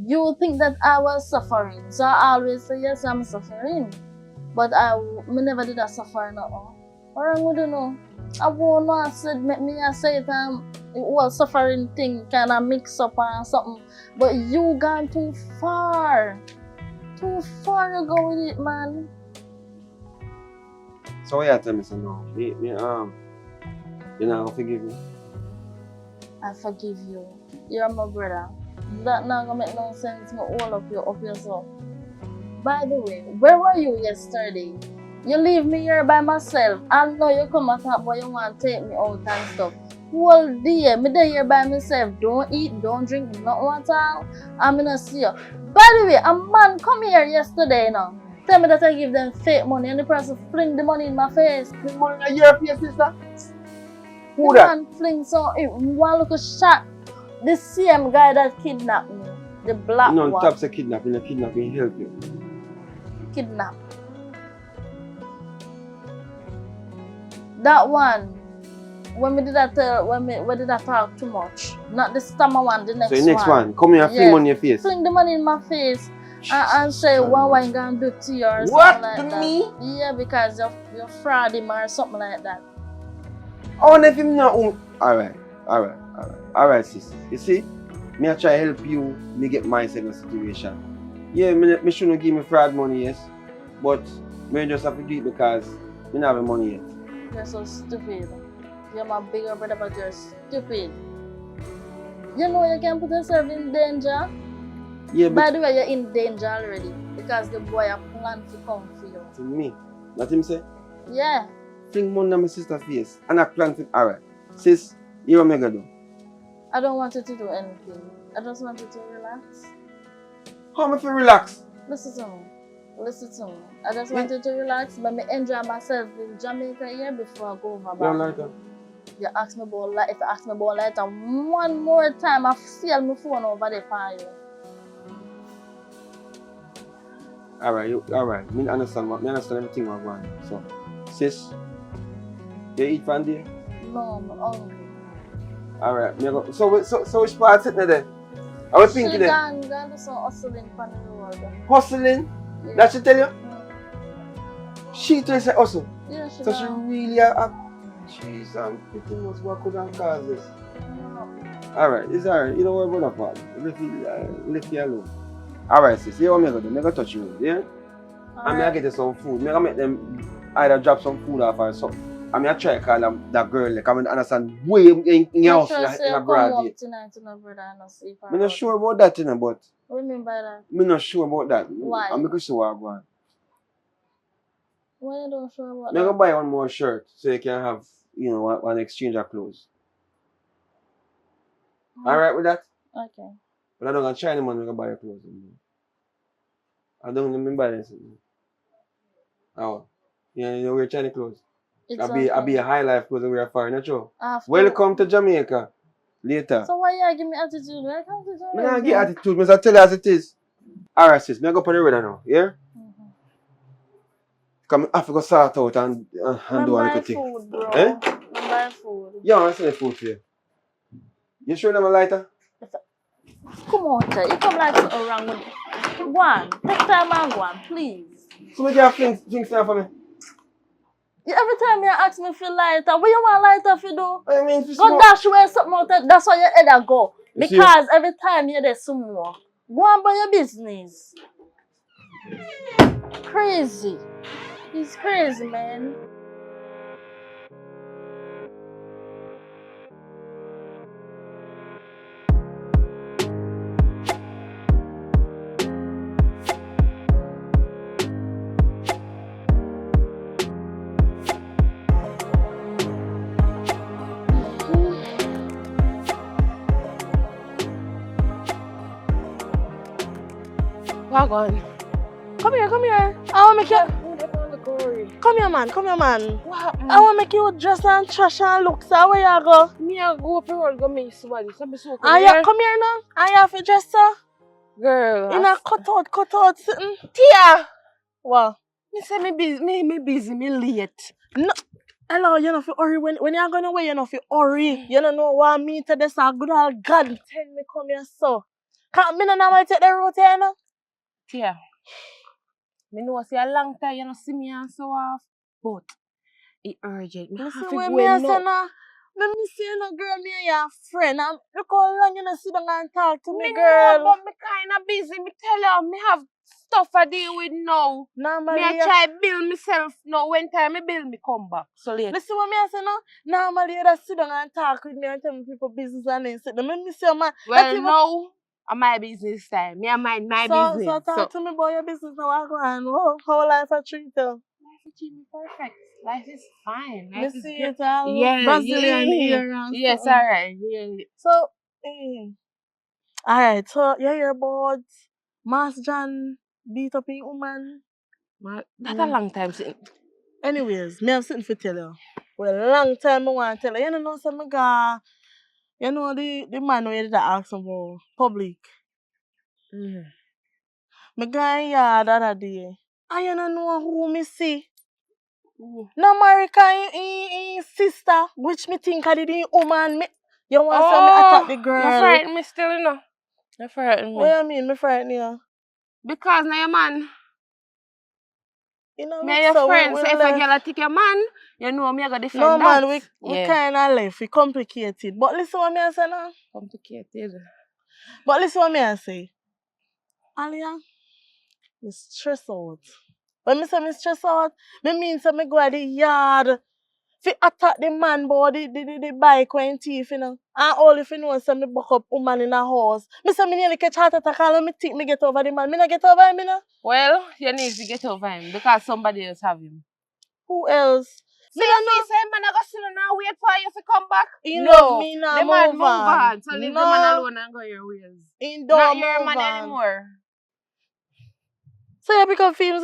You think that I was suffering. So I always say, yes, I'm suffering. But me never did that suffer no. What wrong with you know? I won't know I said make me I say it was suffering thing kinda mix up or something. But you gone too far. Too far you go with it, man. So what you tell me so now? You not gonna forgive me? I forgive you. You're my brother. That not gonna make no sense. Me all up yourself. By the way, where were you yesterday? You leave me here by myself. I know you come and talk, but you want to take me out and stuff. Whole day, me there here by myself. Don't eat, don't drink, not want to. I'm gonna see you. By the way, a man come here yesterday now. Tell me that I give them fake money and the person fling the money in my face. Fling money in your face, sister? Who the that? Man fling so one look a shot. The same guy that kidnapped me. The black one. No, top say kidnapping. Kidnapping help you. Kidnap. That one. When we did that talk too much. Not the stammer one, the next one. So the next one, come here and fling money in your face. Fling the money in my face and say what you gonna do to you or what? something like To that. me? Yeah, because you're frauding or something like that. Oh, if him not Alright, sis. You see? Me I try help you, me get myself in a situation. Yeah, me shouldn't give me fraud money, yes. But me just have to do it because me not have money yet. You're so stupid. You're my bigger brother, but you're stupid. You know you can put yourself in danger. Yeah, but by the way, you're in danger already because the boy a plan to come for you. To me? Not him say? Yeah. Fling money on my sister's face. And I plan to alright. Sis, you what me gonna do? I don't want you to do anything. I just want you to relax. How am I feel relax? Listen to me. I just want you to relax, but me enjoy myself in Jamaica here before I go over back. You don't like that? You ask me about light. If you ask me about light, one more time, I feel my phone over there for you. Alright. Me understand everything what going on. So, sis, you eat from there? No, I'm hungry. Alright, so which part sitting there? I was thinking there. She gone do some hustling on the road. Hustling? Yeah. That she tell you? She tell you say hustle? Yeah, she So she gone. really jeez, I'm pretty much what could have caused this. Alright, it's alright. You don't worry about that part. Leave you alone. Alright, sis, you know what I'm going to do? I'm going to touch you, yeah? I'm going to get you some food. I'm going to make them either drop some food off or something. I'm going to try to call that girl, like, I understand way in your house in a broad day. I'm not sure about that, you know, but... What do you mean by that? I'm not sure about that. Why? I'm going to see what I'm going. Why you don't sure about I'm that? going to buy one more shirt so you can have, you know, one exchange of clothes. Alright with that? Okay. But I don't going to try anyone to buy your clothes. I don't even buy this. Oh. Yeah, you wear Chinese clothes. I'll be a high life clothes and wear foreign, not true? Welcome to Jamaica. Later. So why you give me attitude? Why can't you do I'm not give attitude, I tell you as it is. Alright, sis, I'm going to go put it ready now, yeah? Come, I have to go sort out and do a little thing. Food, bro. Eh? Buy food. Yeah, I'm sending food for you. You sure I'm a lighter? Come on, Tay. You come like something wrong with me. Go on. Take time and go on, please. So make you have things there for me. Every time you ask me for lighter, what you want lighter for do? I mean, go dash away something out there. That's why your head a go. Because every time you're there some more. Go on by your business. Crazy. He's crazy, man. Wagon. Come here. I want to make you... Come here, man. What? I want to make you dress and trash and look. So where you go? Me a go up the road, go make somebody. Somebody so Come here now. I have to dress, sir. Girl. In a cut out sitting. Tia. What? Me say me busy, me late. No. Hello, you know if you hurry. When you're going away, you know if you hurry. You don't know what me to this. Good old God. Tell me come here, so. Can't me no normally take the route here, no? Tia. Me know say a long time you know see me and so off. But it urgent. Me have to go now. Let me see you, girl, me and your friend. Look how long you sit down and talk to me, girl. Know, but me kind of busy. Me tell you, me have stuff I deal with now. Normally, me I try build myself now. When time me build, me come back. So later. Listen what me I say now. Normally, you just sit down and talk with me and tell me people business and then sit down. Let me see you, man. Well, no. I'm my business time. Me and mind my business. So talk to me about your business now. I go on. How life a treat you? Life is treat me perfect. Life is fine. Life is see it all Brazilian here and yes, alright. Yeah. So, alright. So you hear about Mas John beat up a woman? That's a long time since. Anyways, me have something to tell you. Well, long time I want to tell you. You know some guy. You know the man who did ask about public. My guy here the other day. I don't know who me see. No America in sister, which me think I did the woman. You want to say me attack the girl? You frighten me still, you know. You frighten me. What you mean, me frighten you? Because now your man. You know, me your friend, so if a girl take your man, you know me I got defend that. No man, we kind of left, we complicated. But listen what me I say now. Complicated. But listen what me I say. Alia, me stress out. When me say me stress out, me mean say me go at the yard. Fi attack the man boy, the bike when thief, you know. And all if you know say me buck up woman in a house. Me say me nearly catch heart attack and me think me get over the man. Me not get over him, you know. Well, you need to get over him because somebody else have him. Who else? So you say man I go sit now wait for you to come back? He love me now, the man move on. So leave the man alone and go your ways. He don't not move your man on anymore. So you become films,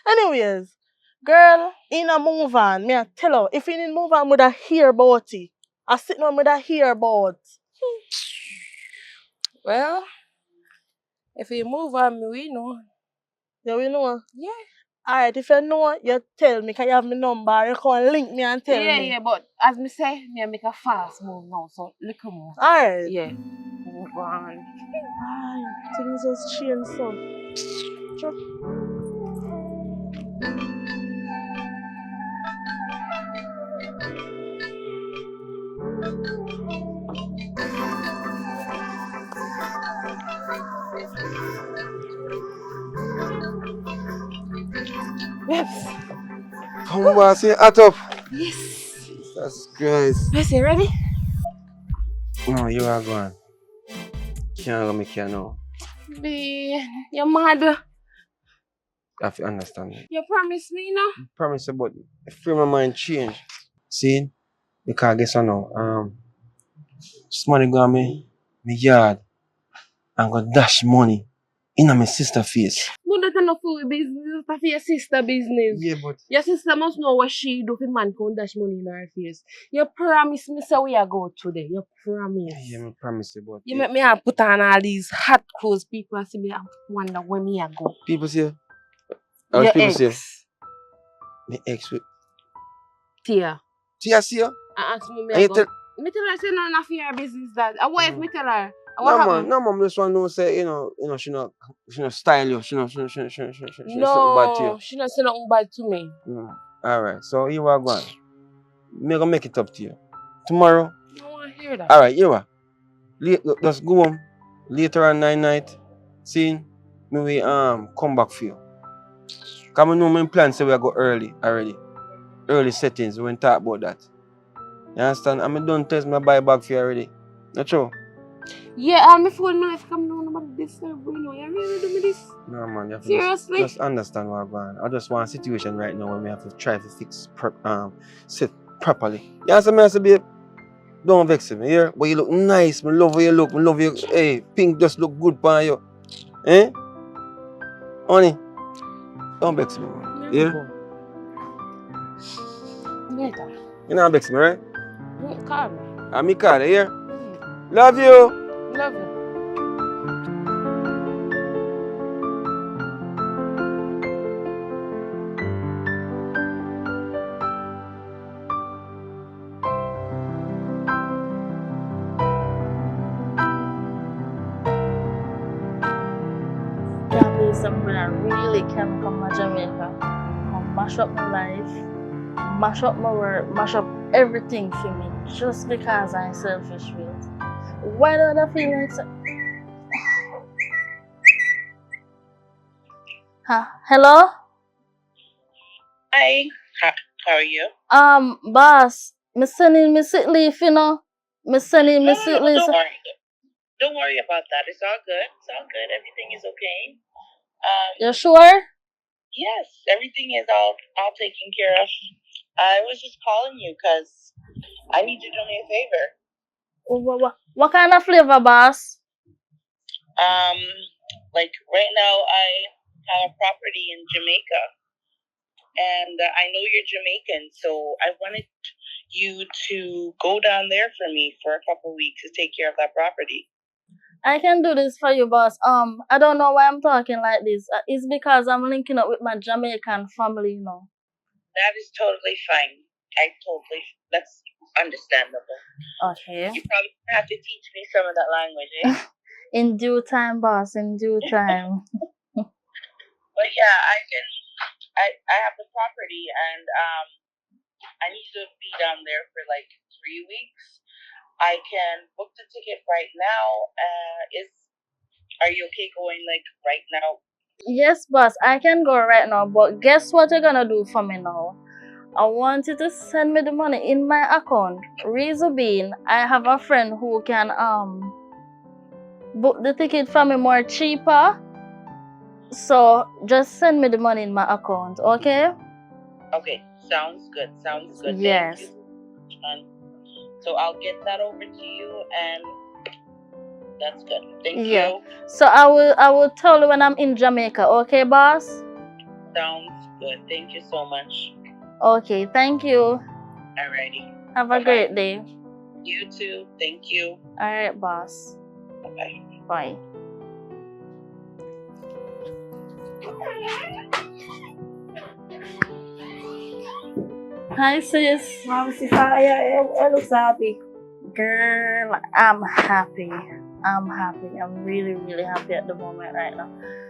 anyways. Girl, in a move on, me I tell her, if you didn't move on, would I hear about it? I sit down with I hear about. Well, if you move on, we know. You will know? Yeah. Alright, if you know, you tell me, can you have my number, you can link me and tell me. Yeah, but as me say, me make a fast move now, so little more. Alright. Yeah. Move on. Aye, things just change so. Sure. Babs. Come boss, you hot up. Yes. Jesus Christ. Babs, you ready? No, you are gone. Can't go make you know. Be your mother. I have to understand me. You promise me, no? Promise you, but the frame of mind change. See? Because guess what now? Somebody go on me yard and go dash money in my sister face. But that's enough for business. That's for your sister business. Yeah, but Your sister must know what she do if a man can dash money in her face. You promise me so we are go today. You promise. yeah, me promise you, but You make me have put on all these hot clothes. People see me, I wonder where me I go. people say, Your people ex. say, my ex with Tia. Tia see her? I ask me, And I you go. tell, Me tell her say none of your business that. What if me tell her? no What man, happened? no man, this one know say, she not style you, she not something bad to you. No, she not say nothing bad to me. Alright, so you are going. Me gonna make it up to you. Tomorrow, I don't want to hear that. alright, you are. Just go home. Later on night, see, me we come back for you. Cause I know my plan say we go early already. Early settings, we won't talk about that. You understand? I'm done test my buy bag for you already. Not true? Yeah, my phone my life come down about this. You know, you really do me this? No man, you have to Seriously? just understand what I'm going. I just want a situation right now where we have to try to sit properly. You understand me? I say, babe, don't vex me, here. But you look nice, me love how you look, me love you. Hey, pink just look good for you. Eh? Honey, don't vex me, man. Yeah? Later. You know vex me, right? Call me. I'm me call you, here. Love you. Love you. Can't believe somebody that really can come to Jamaica and mash up my life, mash up my work, mash up everything for me just because I'm selfish with it. Why don't I feel like so? Huh? Hello? Hi, how are you? Boss, me sending me sick leave, you know. Me sending me sick leave. Don't worry. Don't worry about that. It's all good. It's all good. Everything is okay. You sure? Yes, everything is all taken care of. I was just calling you because I need you to do me a favor. What kind of flavor, boss? Like right now I have a property in Jamaica, and I know you're Jamaican, so I wanted you to go down there for me for a couple weeks to take care of that property. I can do this for you, boss. I don't know why I'm talking like this. It's because I'm linking up with my Jamaican family, you know. That is totally fine. That's understandable. Okay. You probably have to teach me some of that language, eh? In due time, boss. In due time. But yeah, I have the property, and I need to be down there for like 3 weeks. I can book the ticket right now. Are you okay going like right now? Yes, boss. I can go right now. But guess what you're gonna do for me now? I want you to send me the money in my account. Reason being, I have a friend who can book the ticket for me more cheaper. So just send me the money in my account, okay? Okay, sounds good. Sounds good. Yes. Thank you. So I'll get that over to you, and that's good. Thank you. So I will tell you when I'm in Jamaica, okay, boss? Sounds good. Thank you so much. Okay, thank you. Alrighty. Have a great day. You too. Thank you. Alright, boss. Bye. Bye. Hi sis. Mom, sister, I look so happy. Girl, I'm happy. I'm happy. I'm really, really happy at the moment right now.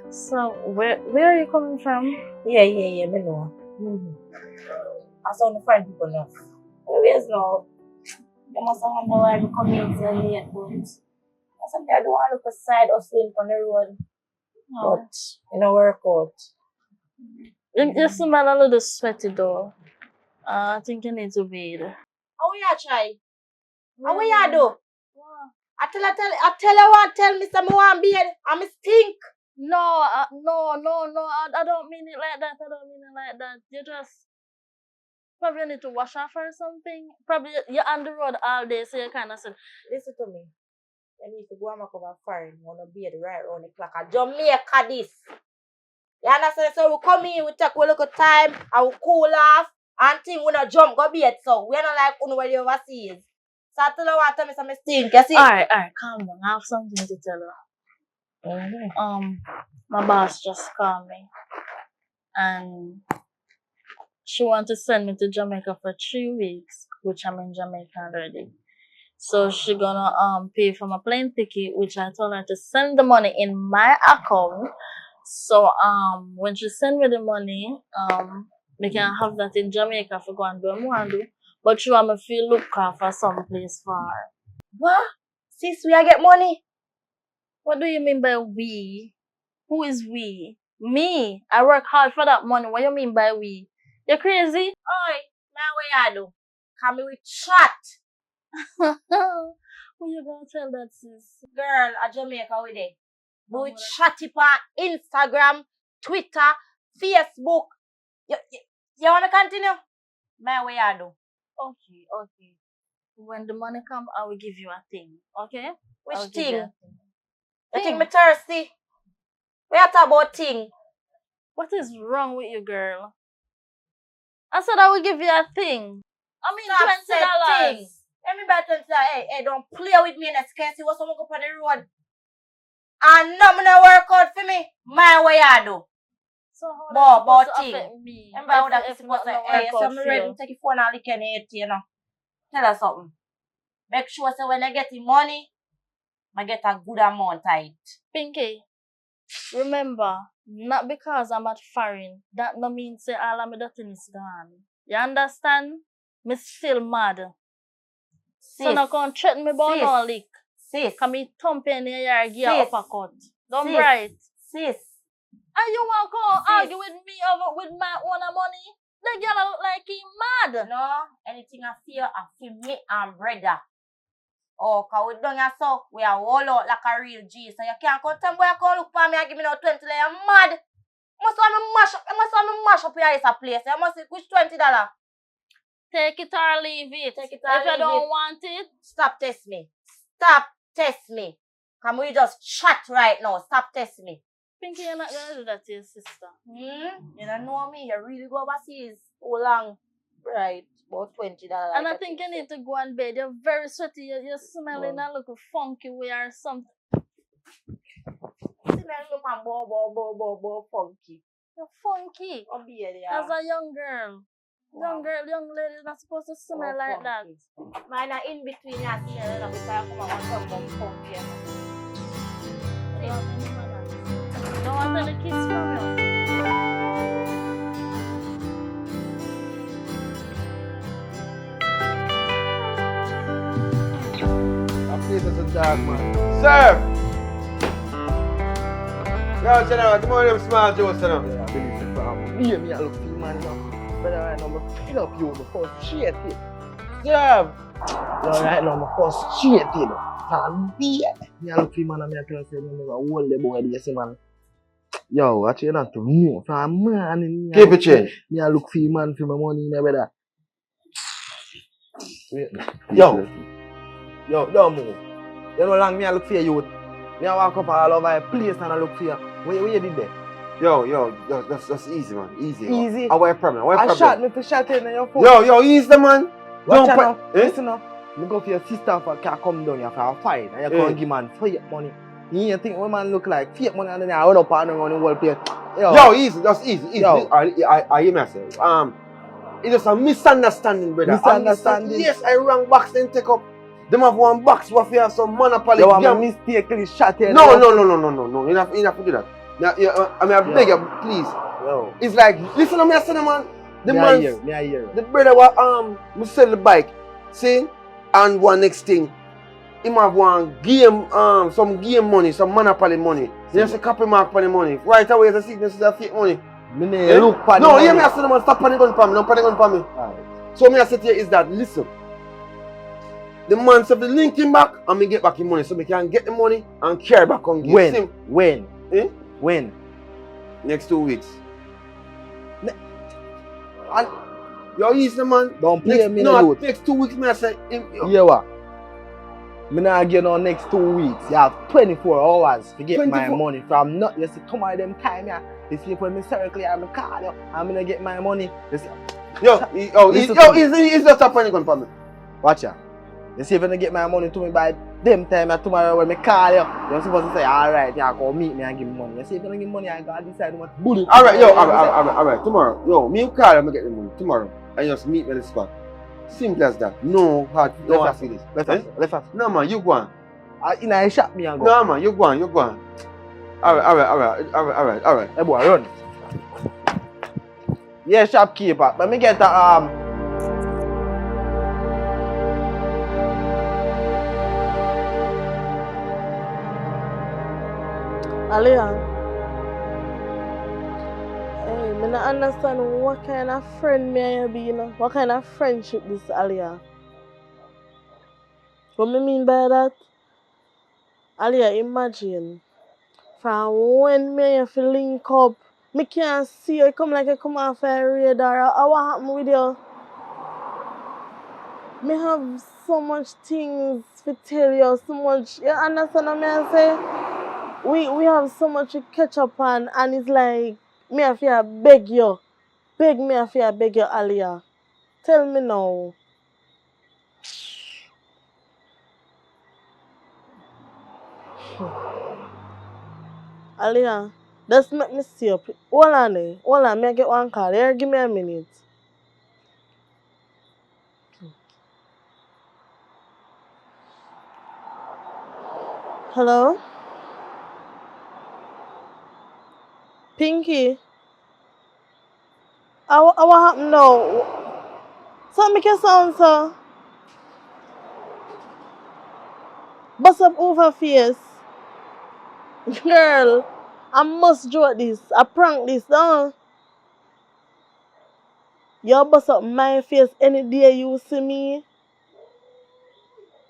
So, where are you coming from? Yeah, me know. I saw the friend people know. Always know. They must have no why to come in so late, but sometimes I don't want to look aside or sleep on the road. But it don't work out. You smell a little sweaty though. I think you need to bathe. How you try? How you do? I tell you what, tell me some more and beard. I stink. No, I don't mean it like that. I don't mean it like that. You just probably need to wash off or something. Probably you're on the road all day, so you kind of said, Listen to me. You need to go and make up a foreign. You want to beard right around the clock. Jamaica this. You understand? So we come in, we take a little time, and we cool off, and think we not jump, go beard. So we not like when you overseas. So I tell you what, tell me some stink. You see? Alright, calm down. I have something to tell you. My boss just called me, and she wants to send me to Jamaica for 3 weeks, which I'm in Jamaica already. So she gonna pay for my plane ticket, which I told her to send the money in my account. So when she send me the money, we can have that in Jamaica for go and do what I want to do. But she want me to look for some place far. What? Sis, we get money? What do you mean by we? Who is we? Me. I work hard for that money. What do you mean by we? You crazy? Oi, now what you do? Come me with chat. Who you gonna tell that, sis? Girl, at Jamaica with it. We chat it on Instagram, Twitter, Facebook. You wanna continue? Man, what you do? Okay. When the money come, I will give you a thing. Okay? Which I'll give thing? you a thing. You think me thirsty? We are talking about thing. What is wrong with you, girl? I said I will give you a thing. I mean $20. Let me buy $20. Hey, don't play with me in this case. You want someone go on the road. And nothing work out for me. My way I do. So how does it affect me? Remember what I'm supposed to say? Hey, so I'm ready to take your phone and lick in it, you know. Tell us something. Make sure so when I get the money, I get a good amount of it. Pinky, remember, not because I'm at foreign, that no means say all of my dirty is gone. You understand? Me still mad. Sis. So now come threaten me about no lick. Sis. Come me thump in the yard, give you uppercut. Don't bright. Sis. And you want to come argue with me over with my own money? The girl look like he mad. No, anything I feel me and brother. Oh, cause we done here so, we are all out like a real G. So you can't come tell me you come look for me and give me no 20 like you're mad. You must want me mash up your place. You must say, which $20? Take it or leave it. Take it or if you don't want it, stop test me. Stop test me. Come we just chat right now. Stop test me. Pinky, you're not gonna do that to your sister. You don't know me. You really go overseas. How long? Right. About $20. And I think you need to go on bed. You're very sweaty. You're smelling a little funky way or something. Smell more funky. You're funky. As a young girl. Young lady is not supposed to smell like that. Mine are in between your smell and because I come out and talk funky. Don't want to kiss from you. This is a dog, man. Sir! Yo, sit down. Come on, them small Joe, sit down. Yeah, I believe the problem. Me, I look for you, man, now. But right now, I'm feeling up you, I'm frustrated. Serve! No, right now, I'm frustrated. Man, me, I look for you, man, and I tell you, I'm going to hold the boy there, see, man. Yo, I tell you not to move. From man, keep it change. Me, I look for you, man, for my money, never that. Yo, move. You know long me I look for you. Me I walk up all over the place and I look for you. What you did there? Yo, that's easy, man. Easy. Easy? What problem? I shot me for shot in your phone. Yo, easy, man. Watch out now. Listen now. You go for your sister for can come down here for a fight and you can't give man fake money. You think what man look like fake money and then I run up and run the whole place. Yo, easy, just easy. Yo. I hear me say. It's just a misunderstanding, brother. Misunderstanding? Yes, I rang box then take up. Them have one box where you have some monopoly. You want me mistakenly shot here? No. You have to do that. Now, I mean, I beg you, please. Yo. It's like, listen to me, I say the man. The man, I hear. the brother was we sell the bike, see, and one next thing, him have one game, some game money, some monopoly money. There's a copy mark for the money. Right away, the sickness is a fake money. Look for no, hear me, I say the man, stop panic gun for me, don't panic gun for me. Right. So me I say to you is that, listen, the man said the link him back and me get back his money, so me can get the money and carry back on give him. When? Eh? When? Next 2 weeks. And yo, easy man. Don't play me no, next 2 weeks, me I say him. Yeah, what? Me not get on next 2 weeks. You have 24 hours to get my money from not. You see, tomorrow them time, yeah. You see, when me circle, I'm gonna call you. I'm gonna get my money. You see, it's just a panic on for me. Watch ya. You see, if you don't get my money to me by them time, tomorrow when me call you, you're supposed to say, alright, you go meet me and give me money. You see, if you don't give me money, I gotta decide what to do. Alright, tomorrow. Yo, me call you, I'm gonna get the money. Tomorrow. And just meet me at the spot. Simple as that. No hard. Let's see this. Let's no man, you go on. In a shop me and go. No man, you go on. Alright. Hey boy, run. Yeah, shopkeeper. Let me get the Aliyah, hey, I don't understand what kind of friend me I be, you know? What kind of friendship this, Aliyah? What I mean by that? Aliyah, imagine, from when me and you link up, me can't see you come like you come off a radar. What happened with you? Me have so much things to tell you, so much, you understand what I say? We have so much to catch up on, and it's like, me I feel beg you. Beg me I feel beg you, Aliyah. Tell me now. Aliyah, just make me see up. Hold on, me I get one call. Here, give me a minute. Hello? Pinky? What happened now? So make your sound, sir. Bust up over face. Girl, I must joke this. I prank this, huh? You bust up my face any day you see me.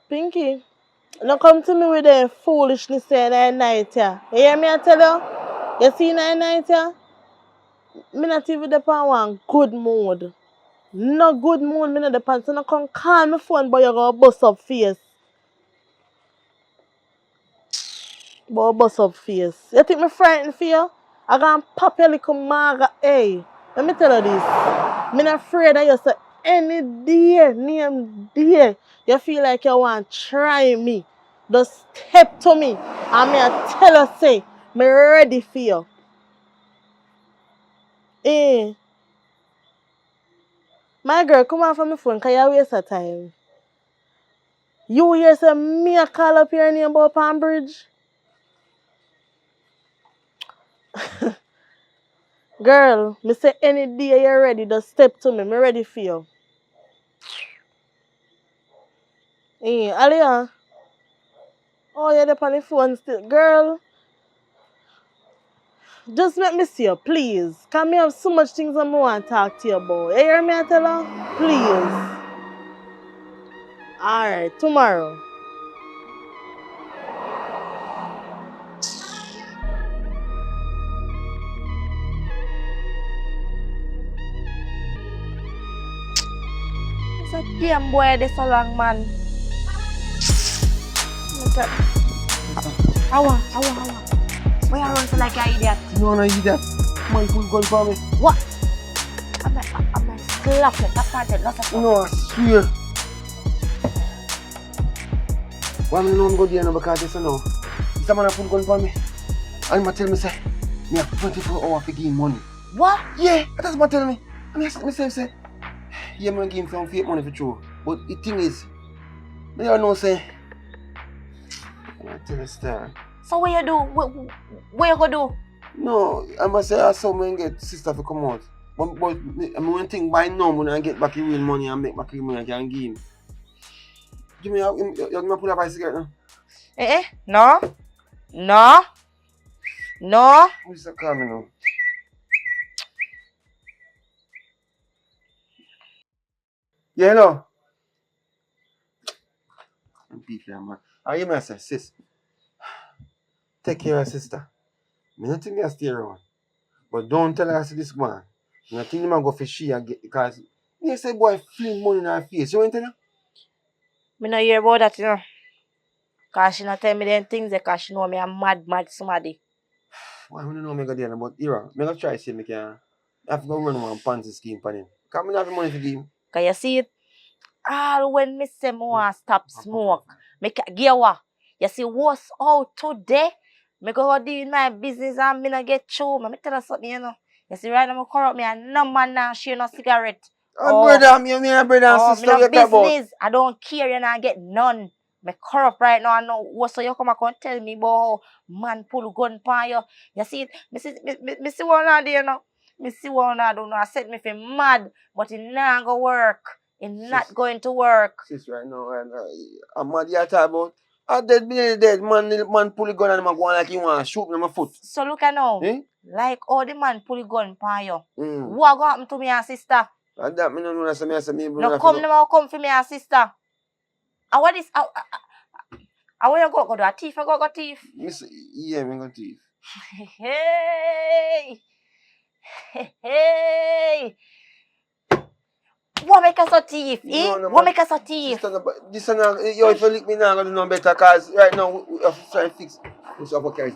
Pinky, don't come to me with the foolishness at night, yeah. You hear me I tell you? You see that night, yeah? Me not even depend one good mood. No good mood, me not depend. So no come call me phone, but you gonna bust up face. But bust up face. You think me frightened for you? I gonna pop your little maga. Hey, let me tell you this. Me not afraid that you say any day, name day, you feel like you want to try me. Just step to me. And me I tell you say, me ready for you. Eh. My girl, come on from my phone, because you waste your time. You hear say me a call up your name about Palm Bridge? Girl, me say any day you're ready, just step to me. Me ready for you. Aliyah. Oh, you're up on the phone still. Girl, just let me see you, please. Because me have so much things I want to talk to you about. You hear me I tell her? Please. Alright, tomorrow. It's a damn boy this so long, man. Awa. Why you run so like an idiot? No, idiot. Man, full gun for me. What? I'm like slap you. That part lots of no, I swear. Why am I not go there now because this now? This man a full gun for me. And he tell me say, Me have 24 hours to give him money. What? Yeah, that's what tell me. I mean, myself say, yeah, man, give him some fake money for true. But the thing is, me don't know say. I tell you, star. So what you do? What you gonna do? No, I must say I saw me get sister to come out. But I mean, one thing by now, when I get back the real money and make back the money, I can give him. Give me, you pull up a cigarette now? No. Who's that coming now? Yeah, hello. I'm beat there, man. How you, man, say, sis? Take care of sister. I don't think I stay around. But don't tell her I see this one. I think I'm go for she and get because you say boy fling money in her face. You want to tell her? Me not hear about that, you know. Cause she not tell me them things because she know me a mad somebody. Why don't know me go there, but here, I'm gonna try to see if I can. I have to go run one Ponzi scheme for him. Because I don't have the money to give him. Cause you see it? All when me say me want stop smoke, me get what? You see what's out today? Me go do my business and me not get through. Me tell you something, you know. You see right now me corrupt me and no man now share no cigarette. Brother, me and brother and sister, me no you talk about. business. I don't care, you not get none. Me corrupt right now. I know what so you come and tell me about how man pull gun pan you. You see it? Me see what I do, you know. Me see what I do. I said me feel mad, but it not go work. It's not going to work. Sis, right now, I'm mad you talk about. I dead, me dead. Man pull a gun and I'm going like he want to shoot me in my foot. So look at now. Eh? Like all the man pull a gun pan you. Mm. What go happen to me and sister? And that me no know that me No come for me and sister. And what is and where you go do a thief? You go thief? Yeah, me go thief. Hey. What make us a thief? What make us a thief? This one, yo, if you lick me now, I'm going to do no better because right now we have to try and fix this up carry.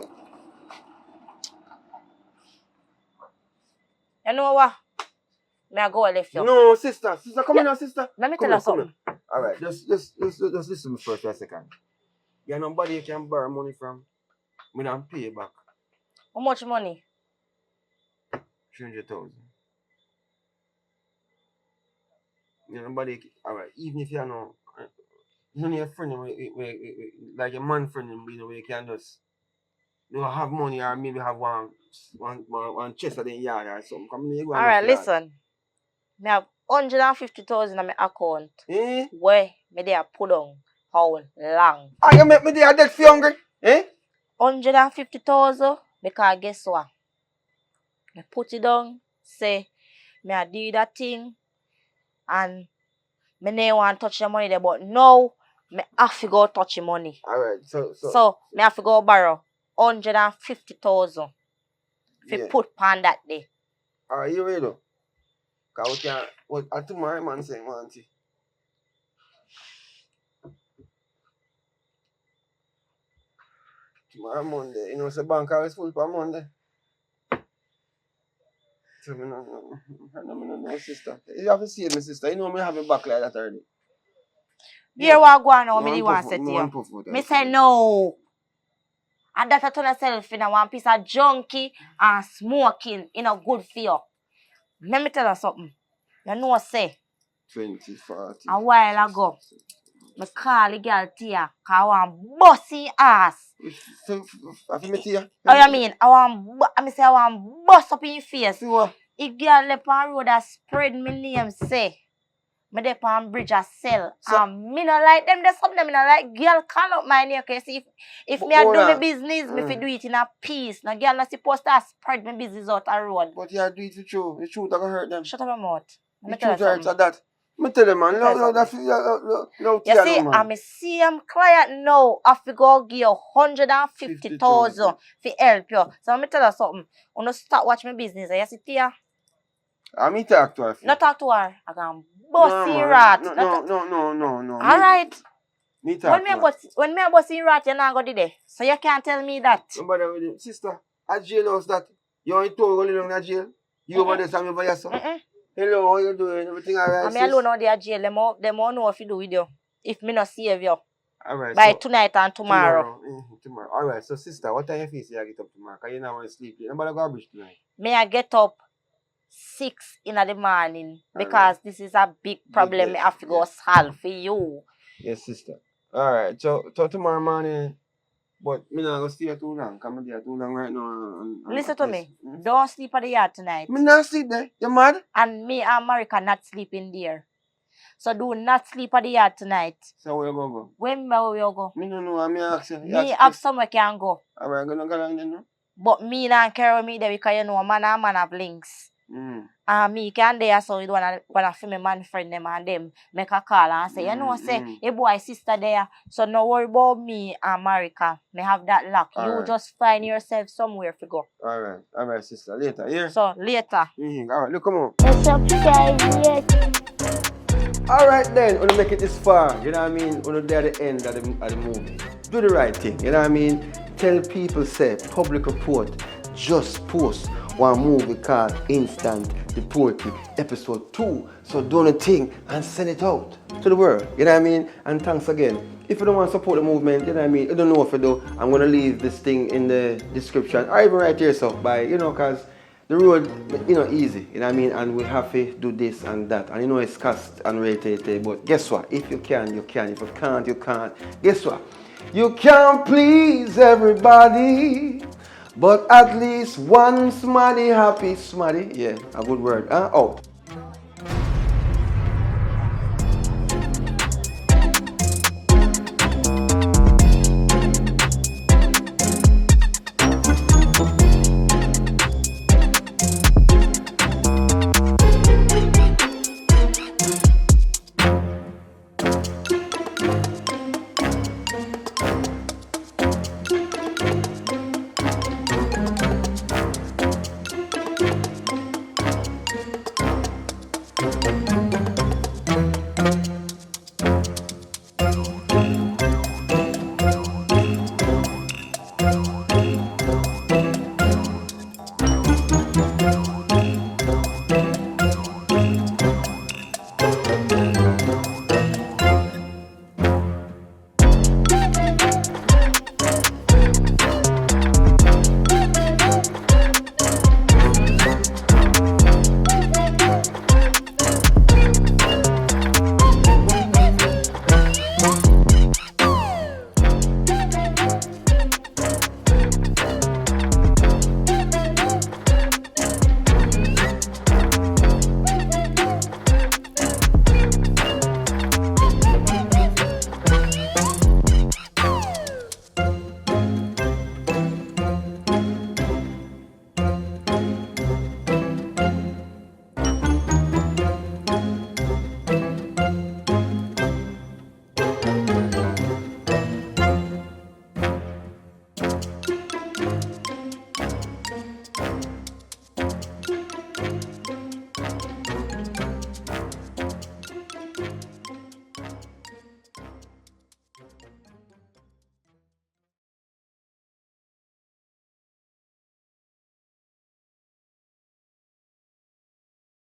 You know what? May I go left you? No, sister, come here now, sister. Let me tell you something. Alright, just listen to me first for a second. You know nobody you can borrow money from. Me not pay you back. How much money? 300,000. You know nobody, alright, even if you know, none of your friend, like a man friend, you know, you can just, you know, have money or maybe have one chest at the yard or something. Alright, listen. I have 150,000 in my account. Where me they put on how long? Ah, you make me there dead for hungry? 150,000 because guess what? Me put it down, say me I do that thing and me never want to touch the money there, but now me have to go touch the money. Alright, so me have to go borrow 150,000 to put on that day. Alright, you ready though? Because we can't, tomorrow man say, auntie. Tomorrow Monday, you know, the bank is full for Monday. So, no, sister. You have to see me, sister. You know, me have a back like that already. Here what go on now, me want to say to you. Me say no. And that I turn yourself in one piece of junkie and smoking in a good for you. Let me tell you something. You know what I say? 20, 40. A while ago, I call the girl Tia because I want bossy ass. Have you met Tia? Oh, you mean? I want bust up in your face. If girl left on road that spread my name, say, me dey on bridge a sell. And me no like them, there's something me no like. Girl call up my name, okay? See, if me a do my business, me fi do it in a peace. No girl not supposed to spread my business out the road. But you do it for true. The truth that can hurt them. Shut up your mouth. The truth hurts at that. Me tell them, man. No, you see, I'm a same client now. I fi go give you 150,000 to help you. So me tell you something. When you start watch my business, you see Tia? I talk to her. Not talk to her. I can bossy rat. No. Alright. Me talk to her. When me a bossy rat, you're not going to do that. So you can't tell me that. Nobody with him. Sister, at jail house that. You ain't told going along that jail? You over there, Sammy, by yourself? Hello, how you doing? Everything alright? I'm alone out there jail. Them all know what to do with you. If me not save you. Alright, by so tonight and tomorrow. Tomorrow. Alright, so sister, what time you feel say you get up tomorrow? Because you don't want to sleep. You don't want to go bridge tonight. May I get up 6 in the morning because Alright. this is a big problem I have to go solve for you. Yes, sister. Alright, so tomorrow morning, but me not going to stay too long. Because I'm there too long right now. Listen to me. Don't sleep at the yard tonight. Me not sleep there. You mad? And me and Marika not sleeping there. So do not sleep at the yard tonight. So where you going to go? Where you go? Me no know. I'm asking. Me have somewhere can go. Alright, I'm going to go down there now. But me not carry me there because you know man and man have links. And me can there so you don't wanna feel me man friend them and them make a call and say, you know, say, hey boy sister there. So no worry about me and Marika. Me have that lock. You just find yourself somewhere to go. Alright, sister. Later, yeah? So later. Alright, look, come on. Subscribe yet. Alright then, when you make it this far, you know what I mean? When you're there at the end of the movie, do the right thing, you know what I mean? Tell people, say, public report, just post one movie called Instant Deportee episode 2. So do the thing and send it out to the world, you know what I mean? And thanks again. If you don't want to support the movement, you know what I mean? You don't know if you do, I'm going to leave this thing in the description or even right here, so by, you know, because the road, you know, easy, you know what I mean? And we have to do this and that. And you know it's cost and rated, but guess what? If you can, you can. If you can't, you can't. Guess what? You can't please everybody, but at least one smarty happy smarty. Yeah, a good word. Out.